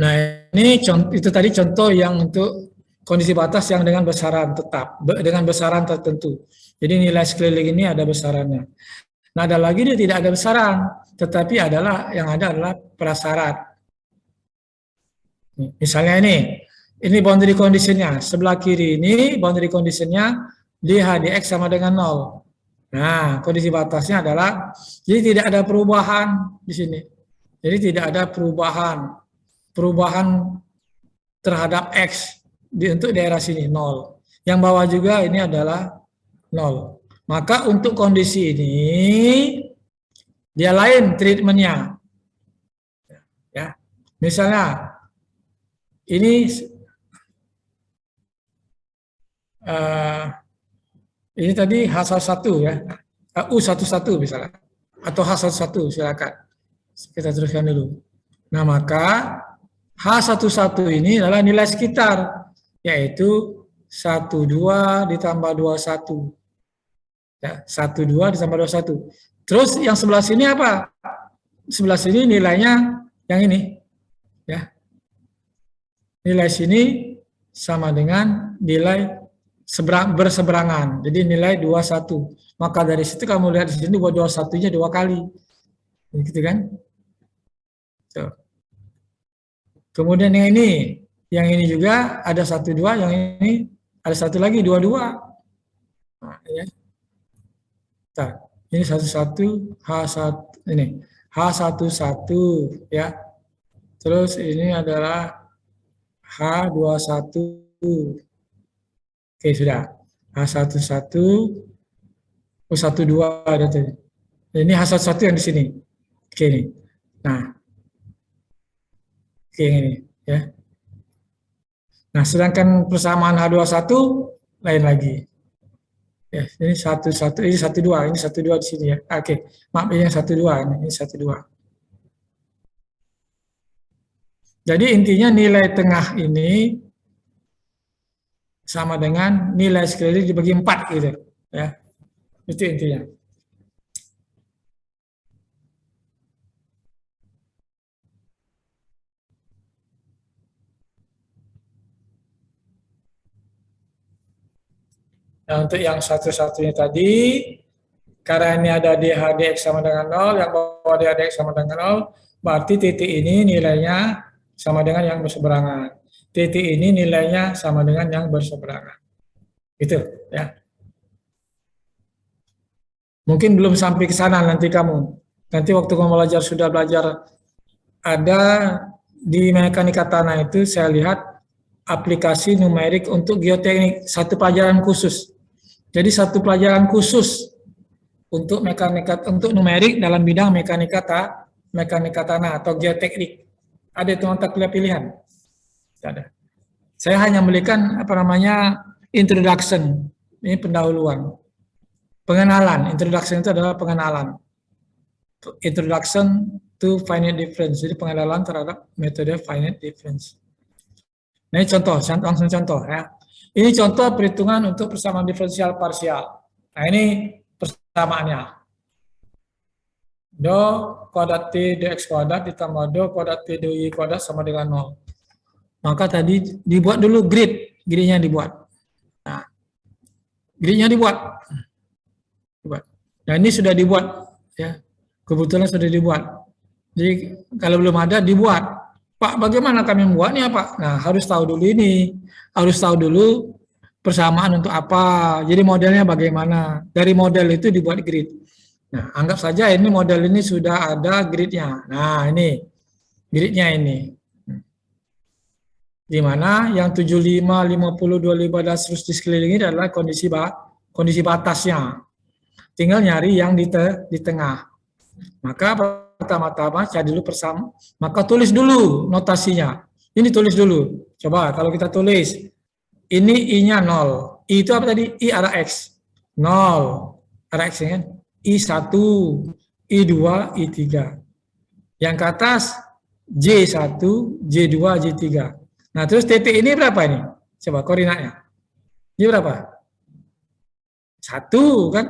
Nah, ini itu tadi contoh yang untuk kondisi batas yang dengan besaran tetap, dengan besaran tertentu. Jadi nilai sekeliling ini ada besarannya. Nah, ada lagi dia tidak ada besaran, tetapi yang ada adalah prasyarat. Misalnya ini boundary condition-nya. Sebelah kiri ini boundary condition-nya DH dx sama dengan 0. Nah, kondisi batasnya adalah jadi tidak ada perubahan di sini. Jadi tidak ada perubahan terhadap X untuk daerah sini 0. Yang bawah juga ini adalah 0. Maka untuk kondisi ini dia lain treatmentnya. Ya, misalnya ini ini tadi H11 ya, U11 misalnya, atau H11 silakan. Kita teruskan dulu. Nah, maka H11 ini adalah nilai sekitar, yaitu 12 ditambah 21. Ya, 12 ditambah 21. Terus yang sebelah sini apa? Sebelah sini nilainya yang ini. Ya. Nilai sini sama dengan nilai berseberangan. Jadi nilai 21. Maka dari situ kamu lihat di sini 21-nya 2 kali. Gitu kan? Tuh. Kemudian yang ini juga ada 1, 2, yang ini ada 1 lagi 2, 2. Nah, ya. Nah, ini 1, 1, H1 ini H11 ya. Terus ini adalah H21. Oke, sudah. H11, U12 ada tadi. Ini H11 yang di sini. Oke, ini. Nah. Oke, ini ya. Nah, sedangkan persamaan H21 lain lagi. Ya, ini 1, 1, ini 1, 2, ini 1, 2 di sini ya. Oke, maaf ini 1, 2, ini 1, 2. Jadi intinya nilai tengah ini sama dengan nilai sekeliling dibagi 4 gitu ya. Itu intinya. Nah, untuk yang satu-satunya tadi, karena ini ada DH/DX sama dengan 0, yang bawah DH/DX sama dengan 0, berarti titik ini nilainya sama dengan yang berseberangan. Titik ini nilainya sama dengan yang berseberangan. Gitu ya. Mungkin belum sampai ke sana nanti kamu. Nanti waktu kamu belajar, sudah belajar, ada di mekanika tanah itu saya lihat aplikasi numerik untuk geoteknik, satu pelajaran khusus. Jadi satu pelajaran khusus untuk numerik dalam bidang mekanika tanah atau geoteknik. Ada itu mata kuliah pilihan. Ada. Saya hanya memberikan introduction. Ini pendahuluan. Pengenalan. Introduction itu adalah pengenalan. Introduction to finite difference. Jadi pengenalan terhadap metode finite difference. Nah, ini contoh, langsung contoh ya. Ini contoh perhitungan untuk persamaan diferensial parsial. Nah, ini persamaannya. Do kuadrat T dx kuadrat ditambah do kuadrat T dy kuadrat sama dengan 0. Maka tadi dibuat dulu gridnya dibuat. Nah, gridnya dibuat. Nah, ini sudah dibuat ya. Kebetulan sudah dibuat. Jadi kalau belum ada dibuat. Pak, bagaimana kami membuatnya, Pak? Nah, harus tahu dulu ini. Harus tahu dulu persamaan untuk apa. Jadi modelnya bagaimana. Dari model itu dibuat grid. Nah, anggap saja ini model ini sudah ada gridnya. Nah, ini gridnya ini. Di mana yang 75, 50, 25 dan seterusnya sekeliling ini adalah kondisi batasnya. Tinggal nyari yang di tengah. Maka pertama-tama cari dulu persamaan. Maka tulis dulu notasinya. Ini tulis dulu. Coba kalau kita tulis. Ini I-nya 0. I itu apa tadi? I arah X. 0. Arah X kan? I1, I2, I3. Yang ke atas J1, J2, J3. Nah, terus titik ini berapa ini? Coba koordinatnya. Ini berapa? 1 kan?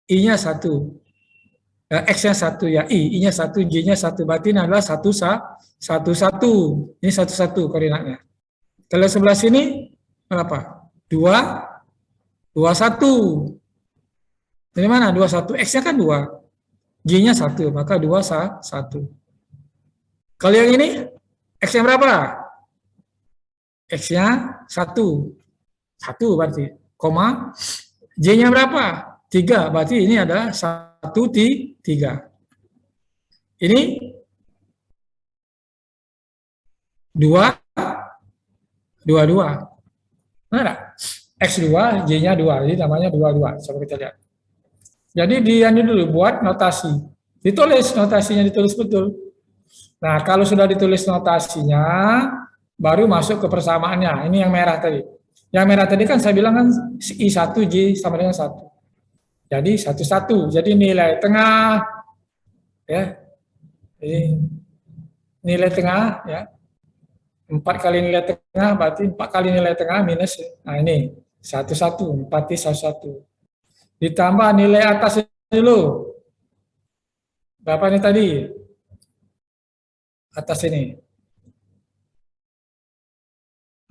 I-nya 1. X-nya 1 ya, I-nya 1, J-nya 1. Berarti ini adalah 1, 1. Ini 1 koordinatnya. Kalau sebelah sini berapa? 2, 1. Dari mana? 21. X-nya kan 2. J-nya 1, maka 2, 1. Kalau yang ini, X-nya berapa? X-nya 1. 1 berarti. Koma. J-nya berapa? 3. Berarti ini adalah 1, 3. Ini 2, 2. Benar? X2, Y-nya 2, jadi namanya 22. Coba kita lihat. Jadi dia ini dulu buat notasi. Ditulis notasinya, ditulis betul. Nah, kalau sudah ditulis notasinya, baru masuk ke persamaannya. Ini yang merah tadi. Yang merah tadi kan saya bilang kan I1, J sama dengan 1. Jadi 1, 1. Jadi nilai tengah, ya. Jadi nilai tengah, ya. 4 kali nilai tengah, berarti 4 kali nilai tengah minus. Nah, ini 1, 1. 4 1, 1. Ditambah nilai atas dulu. Berapa ini tadi? Atas ini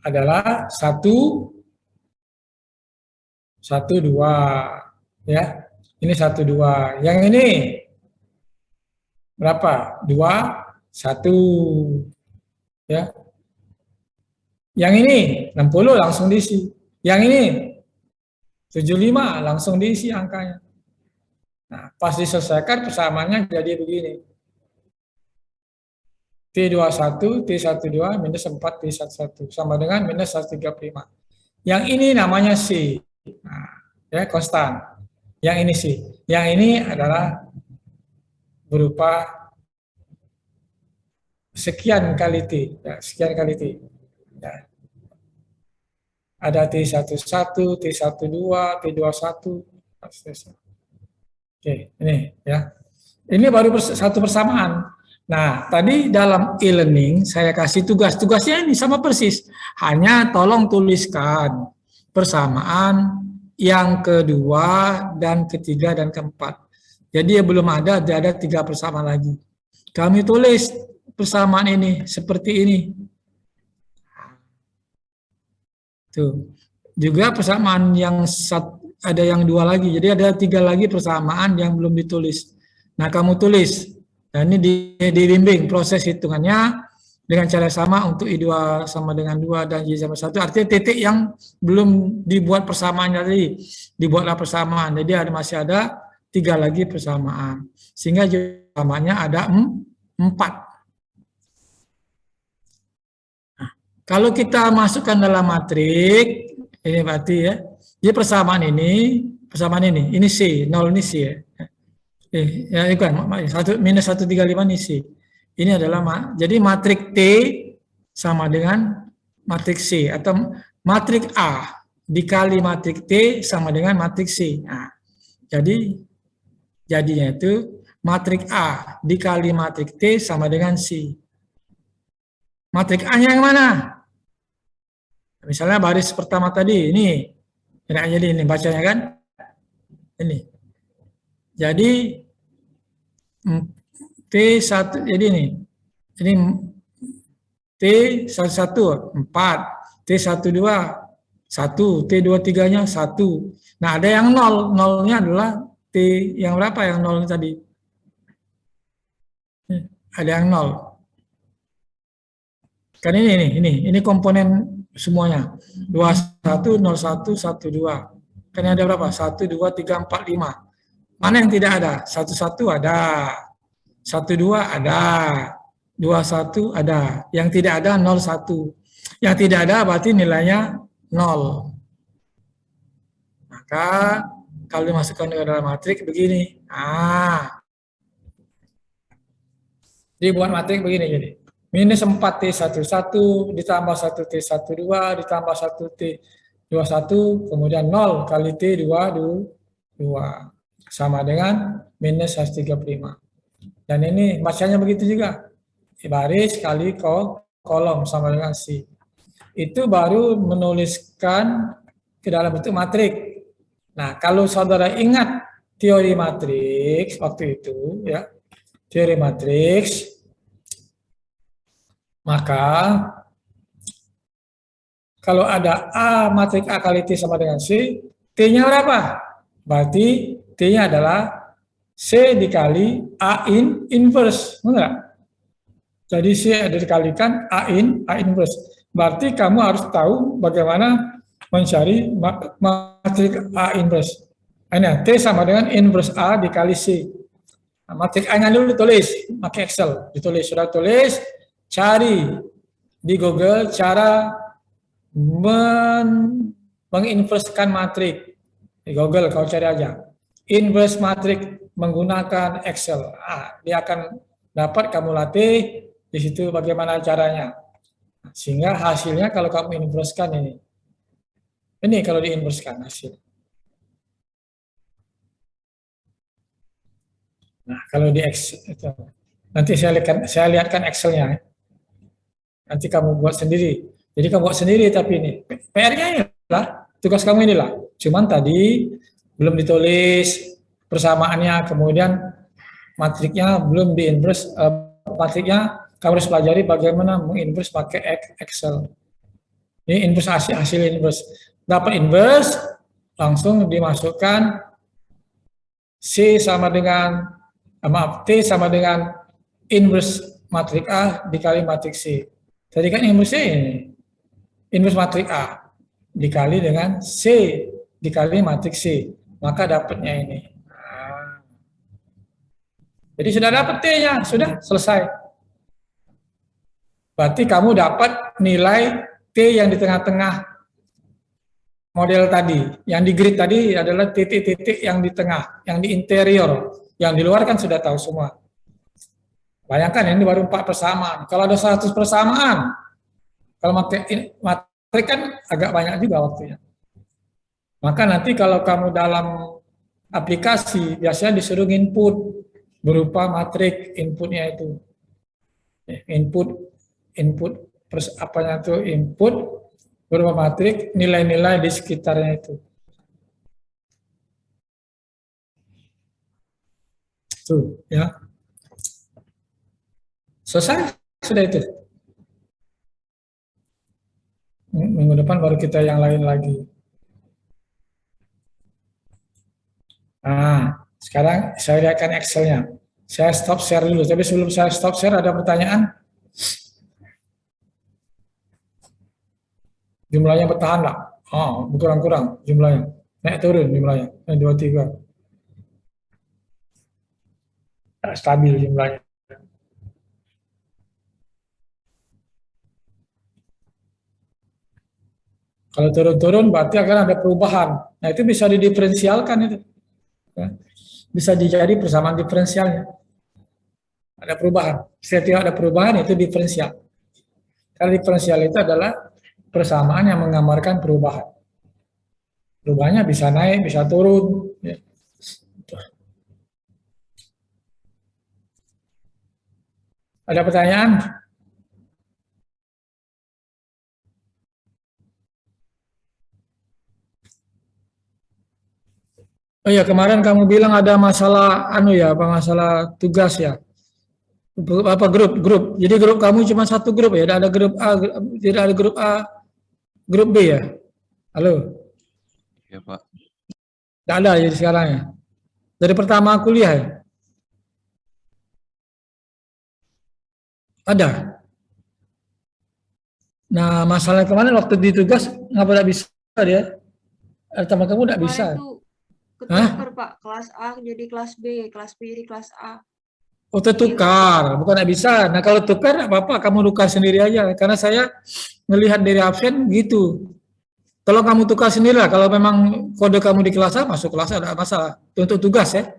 adalah 1, 1, 2. Ya. Ini 1, 2. Yang ini berapa? 2, 1. Ya. Yang ini 60 langsung diisi. Yang ini 75 langsung diisi angkanya. Nah, pas diselesaikan persamaannya jadi begini. T21, T12 minus 4, T11 sama dengan minus 135. Yang ini namanya C. Nah, ya, konstan. Yang ini C. Yang ini adalah berupa sekian kali T. Ya, sekian kali T. Ya. Ada T11, T12, T21. Oke, ini ya. Ini baru satu persamaan. Nah, tadi dalam e-learning saya kasih tugas. Tugasnya ini sama persis. Hanya tolong tuliskan persamaan yang kedua dan ketiga dan keempat. Jadi ya belum ada 3 persamaan lagi. Kami tulis persamaan ini seperti ini. Tuh. Juga persamaan yang ada yang 2 lagi. Jadi ada 3 lagi persamaan yang belum ditulis. Nah, kamu tulis. Dan ini dibimbing proses hitungannya dengan cara sama untuk I2 sama dengan 2 dan Y sama 1. Artinya titik yang belum dibuat persamaannya tadi. Dibuatlah persamaan. Jadi masih ada 3 lagi persamaan. Sehingga persamaannya ada 4. Nah, kalau kita masukkan dalam matrik, ini berarti ya, jadi persamaan ini C, 0 ini C ya. Ya bukan, minus 135 ini C. Ini adalah, jadi matrik T sama dengan matrik C, atau matrik A dikali matrik T sama dengan matrik C. Nah, jadinya itu matrik A dikali matrik T sama dengan C. Matrik A-nya yang mana? Misalnya baris pertama tadi, ini bacanya kan? Ini. Jadi T1, jadi ini T11 4, T12 1, T23-nya 1. Nah, ada yang 0, 0-nya adalah T yang berapa yang 0 tadi? Ada yang 0. Kan ini komponen semuanya. 21, 01, 12. Kan ada berapa? 1, 2, 3, 4, 5. Mana yang tidak ada? 11 ada. 12 ada. 21 ada. Yang tidak ada 01. Yang tidak ada berarti nilainya 0. Maka kalau dimasukkan ke dalam matrik begini. Jadi buat matrik begini jadi. Minus 4T11 ditambah 1T12 ditambah 1T21 kemudian 0 kali T22 sama dengan minus 135. Dan ini bacanya begitu juga. Baris kali kolom sama dengan C. Itu baru menuliskan ke dalam bentuk matrik. Nah, kalau saudara ingat teori matriks waktu itu, ya, teori matriks, maka kalau ada A, matrik A kali T sama dengan C, T-nya berapa? Berarti T-nya adalah C dikali A inverse. Benar? Jadi C ada dikalikan A inverse. Berarti kamu harus tahu bagaimana mencari matrik A inverse. Ini T sama dengan inverse A dikali C. Nah, matrik A-nya dulu ditulis, pakai Excel. Ditulis, sudah tulis, cari di Google cara menginverskan matrik. Di Google kau cari aja. Inverse matrik menggunakan Excel. Dia akan dapat kamu latih di situ bagaimana caranya. Sehingga hasilnya kalau kamu inverskan ini. Ini kalau diinverskan hasil. Nah, kalau di Excel itu. Nanti saya lihatkan Excel-nya. Nanti kamu buat sendiri. Jadi kamu buat sendiri tapi ini PR-nya inilah, tugas kamu inilah. Cuman tadi belum ditulis persamaannya, kemudian matriknya belum diinverse, matriknya kamu harus pelajari bagaimana menginverse pakai Excel. Ini inverse hasil inverse. Dapat inverse, langsung dimasukkan C sama dengan, T sama dengan inverse matrik A dikali matrik C. Tadi kan inverse ini, inverse matrik A dikali dengan C dikali matrik C, maka dapatnya ini. Jadi sudah dapat T-nya, sudah selesai. Berarti kamu dapat nilai T yang di tengah-tengah model tadi. Yang di grid tadi adalah titik-titik yang di tengah, yang di interior. Yang di luar kan sudah tahu semua. Bayangkan ini baru 4 persamaan. Kalau ada 100 persamaan, kalau matrik kan agak banyak juga waktunya. Maka nanti kalau kamu dalam aplikasi, biasanya disuruh input berupa matrik inputnya itu. Input apanya itu input berupa matrik, nilai-nilai di sekitarnya itu. Tuh, ya. Selesai, sudah itu. Minggu depan baru kita yang lain lagi. Nah, sekarang saya lihatkan Excel-nya. Saya stop share dulu, tapi sebelum saya stop share ada pertanyaan? Jumlahnya bertahan nggak? Oh, berkurang-kurang jumlahnya. Naik turun jumlahnya. 2, 3. Stabil jumlahnya. Kalau turun-turun berarti akan ada perubahan. Nah itu bisa didiferensialkan itu. Ya. Bisa dijadi persamaan diferensialnya. Ada perubahan. Setiap ada perubahan itu diferensial. Karena diferensial itu adalah persamaan yang menggambarkan perubahan. Perubahannya bisa naik, bisa turun. Ya. Ada pertanyaan? Oh ya, kemarin kamu bilang ada masalah masalah tugas ya. Apa grup. Jadi grup kamu cuma satu grup ya, ada grup A, tidak ada grup A, grup B ya. Halo. Ya, Pak. Tidak ada jadi sekarang ya. Dari pertama kuliah ya. Ada. Nah, masalah kemarin waktu di tugas ngapa tidak bisa dia? Teman kamu tidak bisa. Itu ketukar Pak, kelas A jadi kelas B jadi kelas A. Oh, tertukar, bukan tidak bisa. Nah, kalau tukar tidak apa-apa, kamu tukar sendiri aja. Karena saya melihat dari absen gitu. Tolong kamu tukar sendiri lah. Kalau memang kode kamu di kelas A, masuk kelas A, tidak masalah. Untuk tugas ya.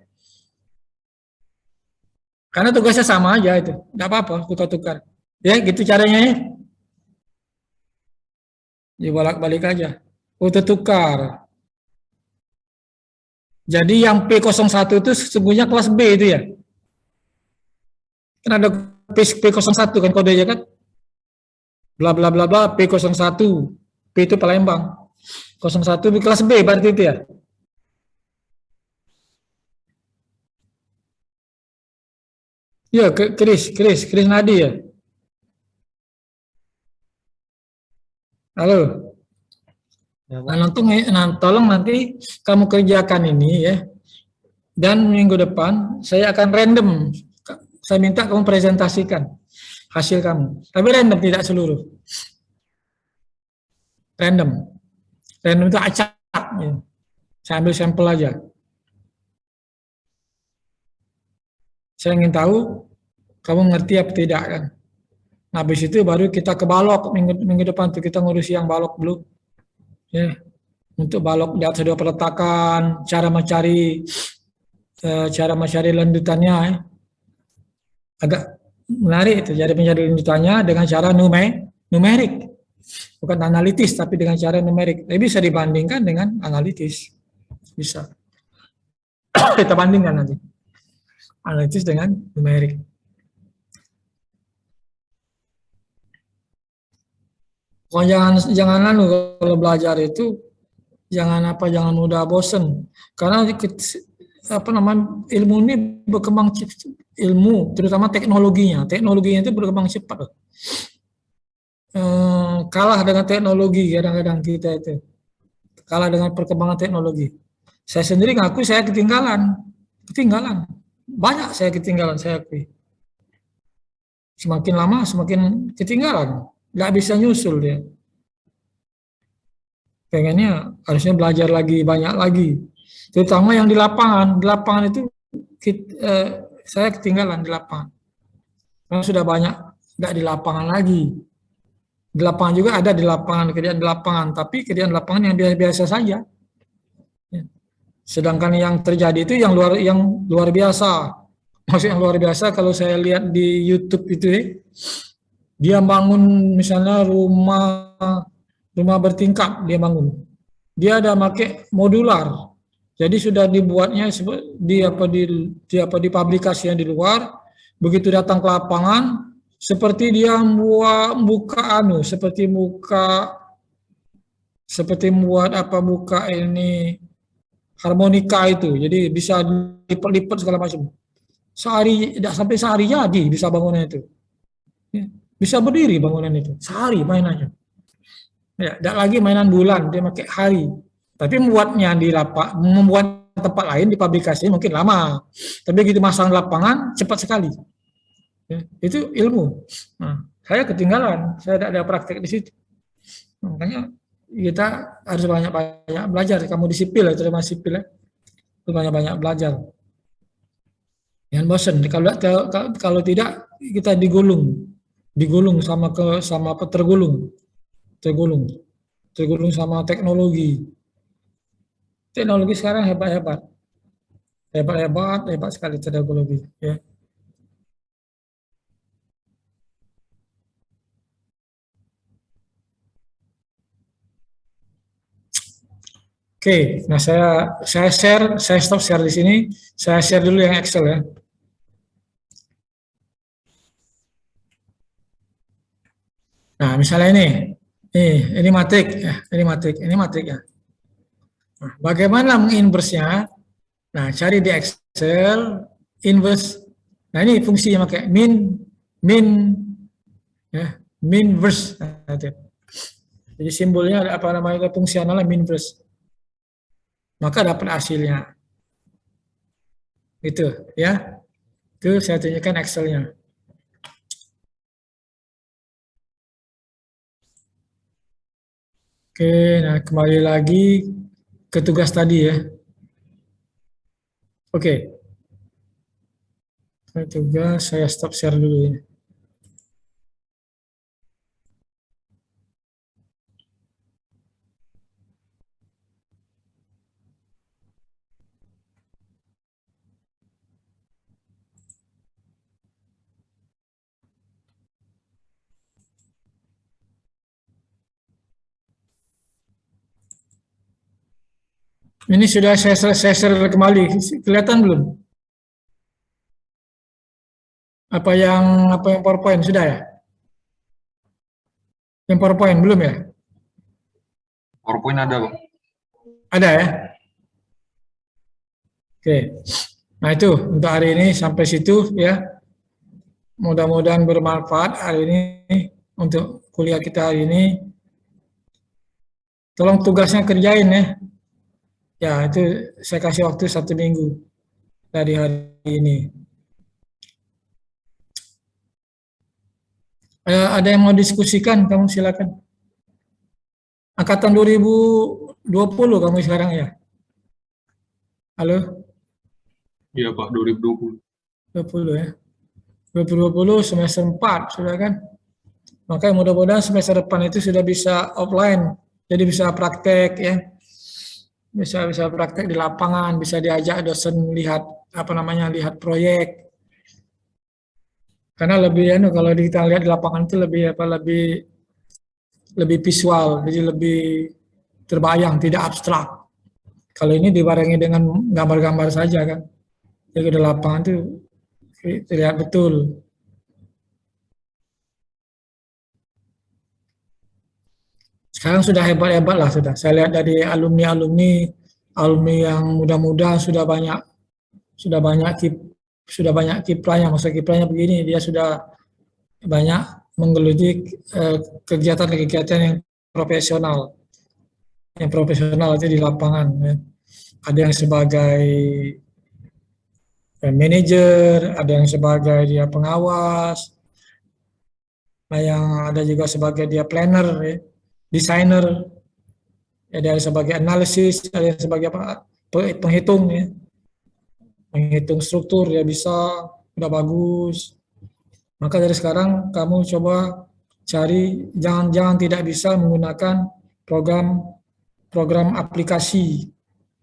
Karena tugasnya sama aja itu. Tidak apa-apa, tukar-tukar. Ya, gitu caranya ya. Dibolak-balik aja. Oh, tertukar. Jadi yang P01 itu sesungguhnya kelas B itu ya. Kan ada P01 kan kodenya kan. Bla bla bla bla P01. P itu Palembang. 01 di kelas B berarti itu ya. Ya, Chris Nadi ya. Halo. Nah, tolong nanti kamu kerjakan ini ya. Dan minggu depan saya akan random. Saya minta kamu presentasikan hasil kamu. Tapi random, tidak seluruh. Random. Random itu acak. Ya. Saya ambil sampel aja. Saya ingin tahu kamu ngerti apa tidak kan. Nah, habis itu baru kita ke balok minggu depan tuh kita ngurusi yang balok dulu. Ya, untuk balok di atas dua peletakan, cara mencari lanjutannya, ya. Agak menarik itu, jadi mencari lanjutannya dengan cara numerik, bukan analitis, tapi dengan cara numerik. Jadi bisa dibandingkan dengan analitis, bisa. Kita bandingkan nanti analitis dengan numerik. Pokoknya jangan lalu kalau belajar itu jangan mudah bosen, karena ilmu ini berkembang, ilmu terutama teknologinya itu berkembang cepat. Kalah dengan teknologi, kadang-kadang kita itu kalah dengan perkembangan teknologi. Saya sendiri ngaku saya ketinggalan banyak, saya ketinggalan, saya akui. Semakin lama semakin ketinggalan, nggak bisa nyusul dia. Pengennya harusnya belajar lagi, banyak lagi, terutama yang di lapangan itu saya ketinggalan di lapangan, karena sudah banyak nggak di lapangan lagi. Di lapangan juga ada kerjaan di lapangan, tapi kerjaan di lapangan yang biasa-biasa saja. Sedangkan yang terjadi itu yang luar biasa. Maksud yang luar biasa kalau saya lihat di YouTube itu, dia bangun misalnya rumah bertingkat, dia ada pakai modular. Jadi sudah dibuatnya di pabrikasi yang di luar, begitu datang ke lapangan seperti dia buka ini harmonika itu, jadi bisa lipat-lipat segala macam. Tidak sampai sehari jadi bisa bangunan itu, bisa berdiri bangunan itu sehari mainannya. Ya, tidak lagi mainan bulan, dia pakai hari. Tapi membuat tempat lain di pabrikasi mungkin lama, tapi begitu masang lapangan cepat sekali. Ya, itu ilmu. Nah, saya ketinggalan, saya tidak ada praktek di situ. Makanya kita harus banyak-banyak belajar. Kamu di sipil, terutama sipil, harus banyak-banyak belajar. Jangan bosan. Kalau tidak kita digulung tergulung sama teknologi. Teknologi sekarang hebat sekali teknologi. Ya. Oke, nah saya stop share di sini. Saya share dulu yang Excel ya. Nah, misalnya ini matrik ya, ini matrik ya. Nah, bagaimana menginverse-nya? Nah, cari di Excel inverse. Nah, ini fungsinya pakai min verse. Nah, jadi simbolnya ada fungsionalnya min verse. Maka dapat hasilnya. Itu ya. Itu saya tunjukkan Excel-nya. Oke, nah kembali lagi ke tugas tadi ya. Oke. Tugas saya stop share dulu ya. Ini sudah saya share kembali. Kelihatan belum? Apa yang PowerPoint sudah ya? Yang PowerPoint belum ya? PowerPoint ada, Bang. Ada ya? Oke. Nah itu untuk hari ini sampai situ ya. Mudah-mudahan bermanfaat hari ini untuk kuliah kita hari ini. Tolong tugasnya kerjain ya. Ya itu saya kasih waktu 1 minggu dari hari ini. Ada yang mau diskusikan, kamu silakan. Angkatan 2020 kamu sekarang ya? Halo? Iya Pak, 2020. 20 ya. 2020 semester 4 sudah kan? Makanya mudah-mudahan semester depan itu sudah bisa offline, jadi bisa praktek ya, bisa praktek di lapangan, bisa diajak dosen lihat lihat proyek. Karena kalau kita lihat di lapangan itu lebih visual, jadi lebih terbayang, tidak abstrak. Kalau ini dibarengi dengan gambar-gambar saja kan, jadi di lapangan itu terlihat betul. Sekarang sudah hebat-hebat lah sudah. Saya lihat dari alumni yang muda-muda sudah banyak kiprahnya. Masa kiprahnya begini, dia sudah banyak menggeluti kegiatan-kegiatan yang profesional. Yang profesional itu di lapangan. Ya. Ada yang sebagai manajer, ada yang sebagai dia pengawas, nah yang ada juga sebagai dia planner, ya, desainer, ada yang sebagai analisis, ada yang sebagai penghitung, ya. Menghitung struktur ya bisa, udah bagus. Maka dari sekarang kamu coba cari, jangan tidak bisa menggunakan program aplikasi.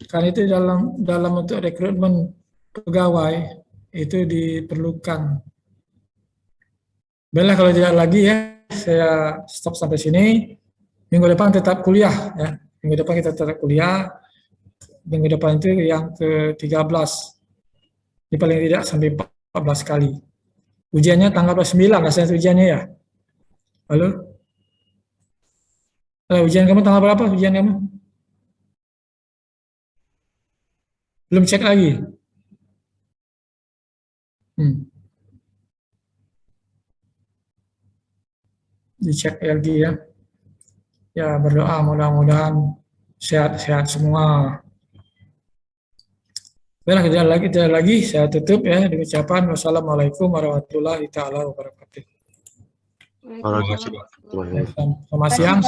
Karena itu dalam untuk rekrutmen pegawai itu diperlukan. Baiklah kalau tidak lagi ya, saya stop sampai sini. Minggu depan tetap kuliah ya. Minggu depan kita tetap kuliah. Minggu depan itu yang ke-13. Ini paling tidak sampai 14 kali. Ujiannya tanggal 9 rasanya ujiannya ya. Halo? Ujian kamu tanggal berapa ujian kamu? Belum cek lagi? Dicek lagi ya. Ya berdoa mudah-mudahan sehat-sehat semua. Baiklah, tidak lagi saya tutup ya dengan ucapan wassalamualaikum warahmatullahi taala wabarakatuh. Waalaikumsalam. Selamat siang.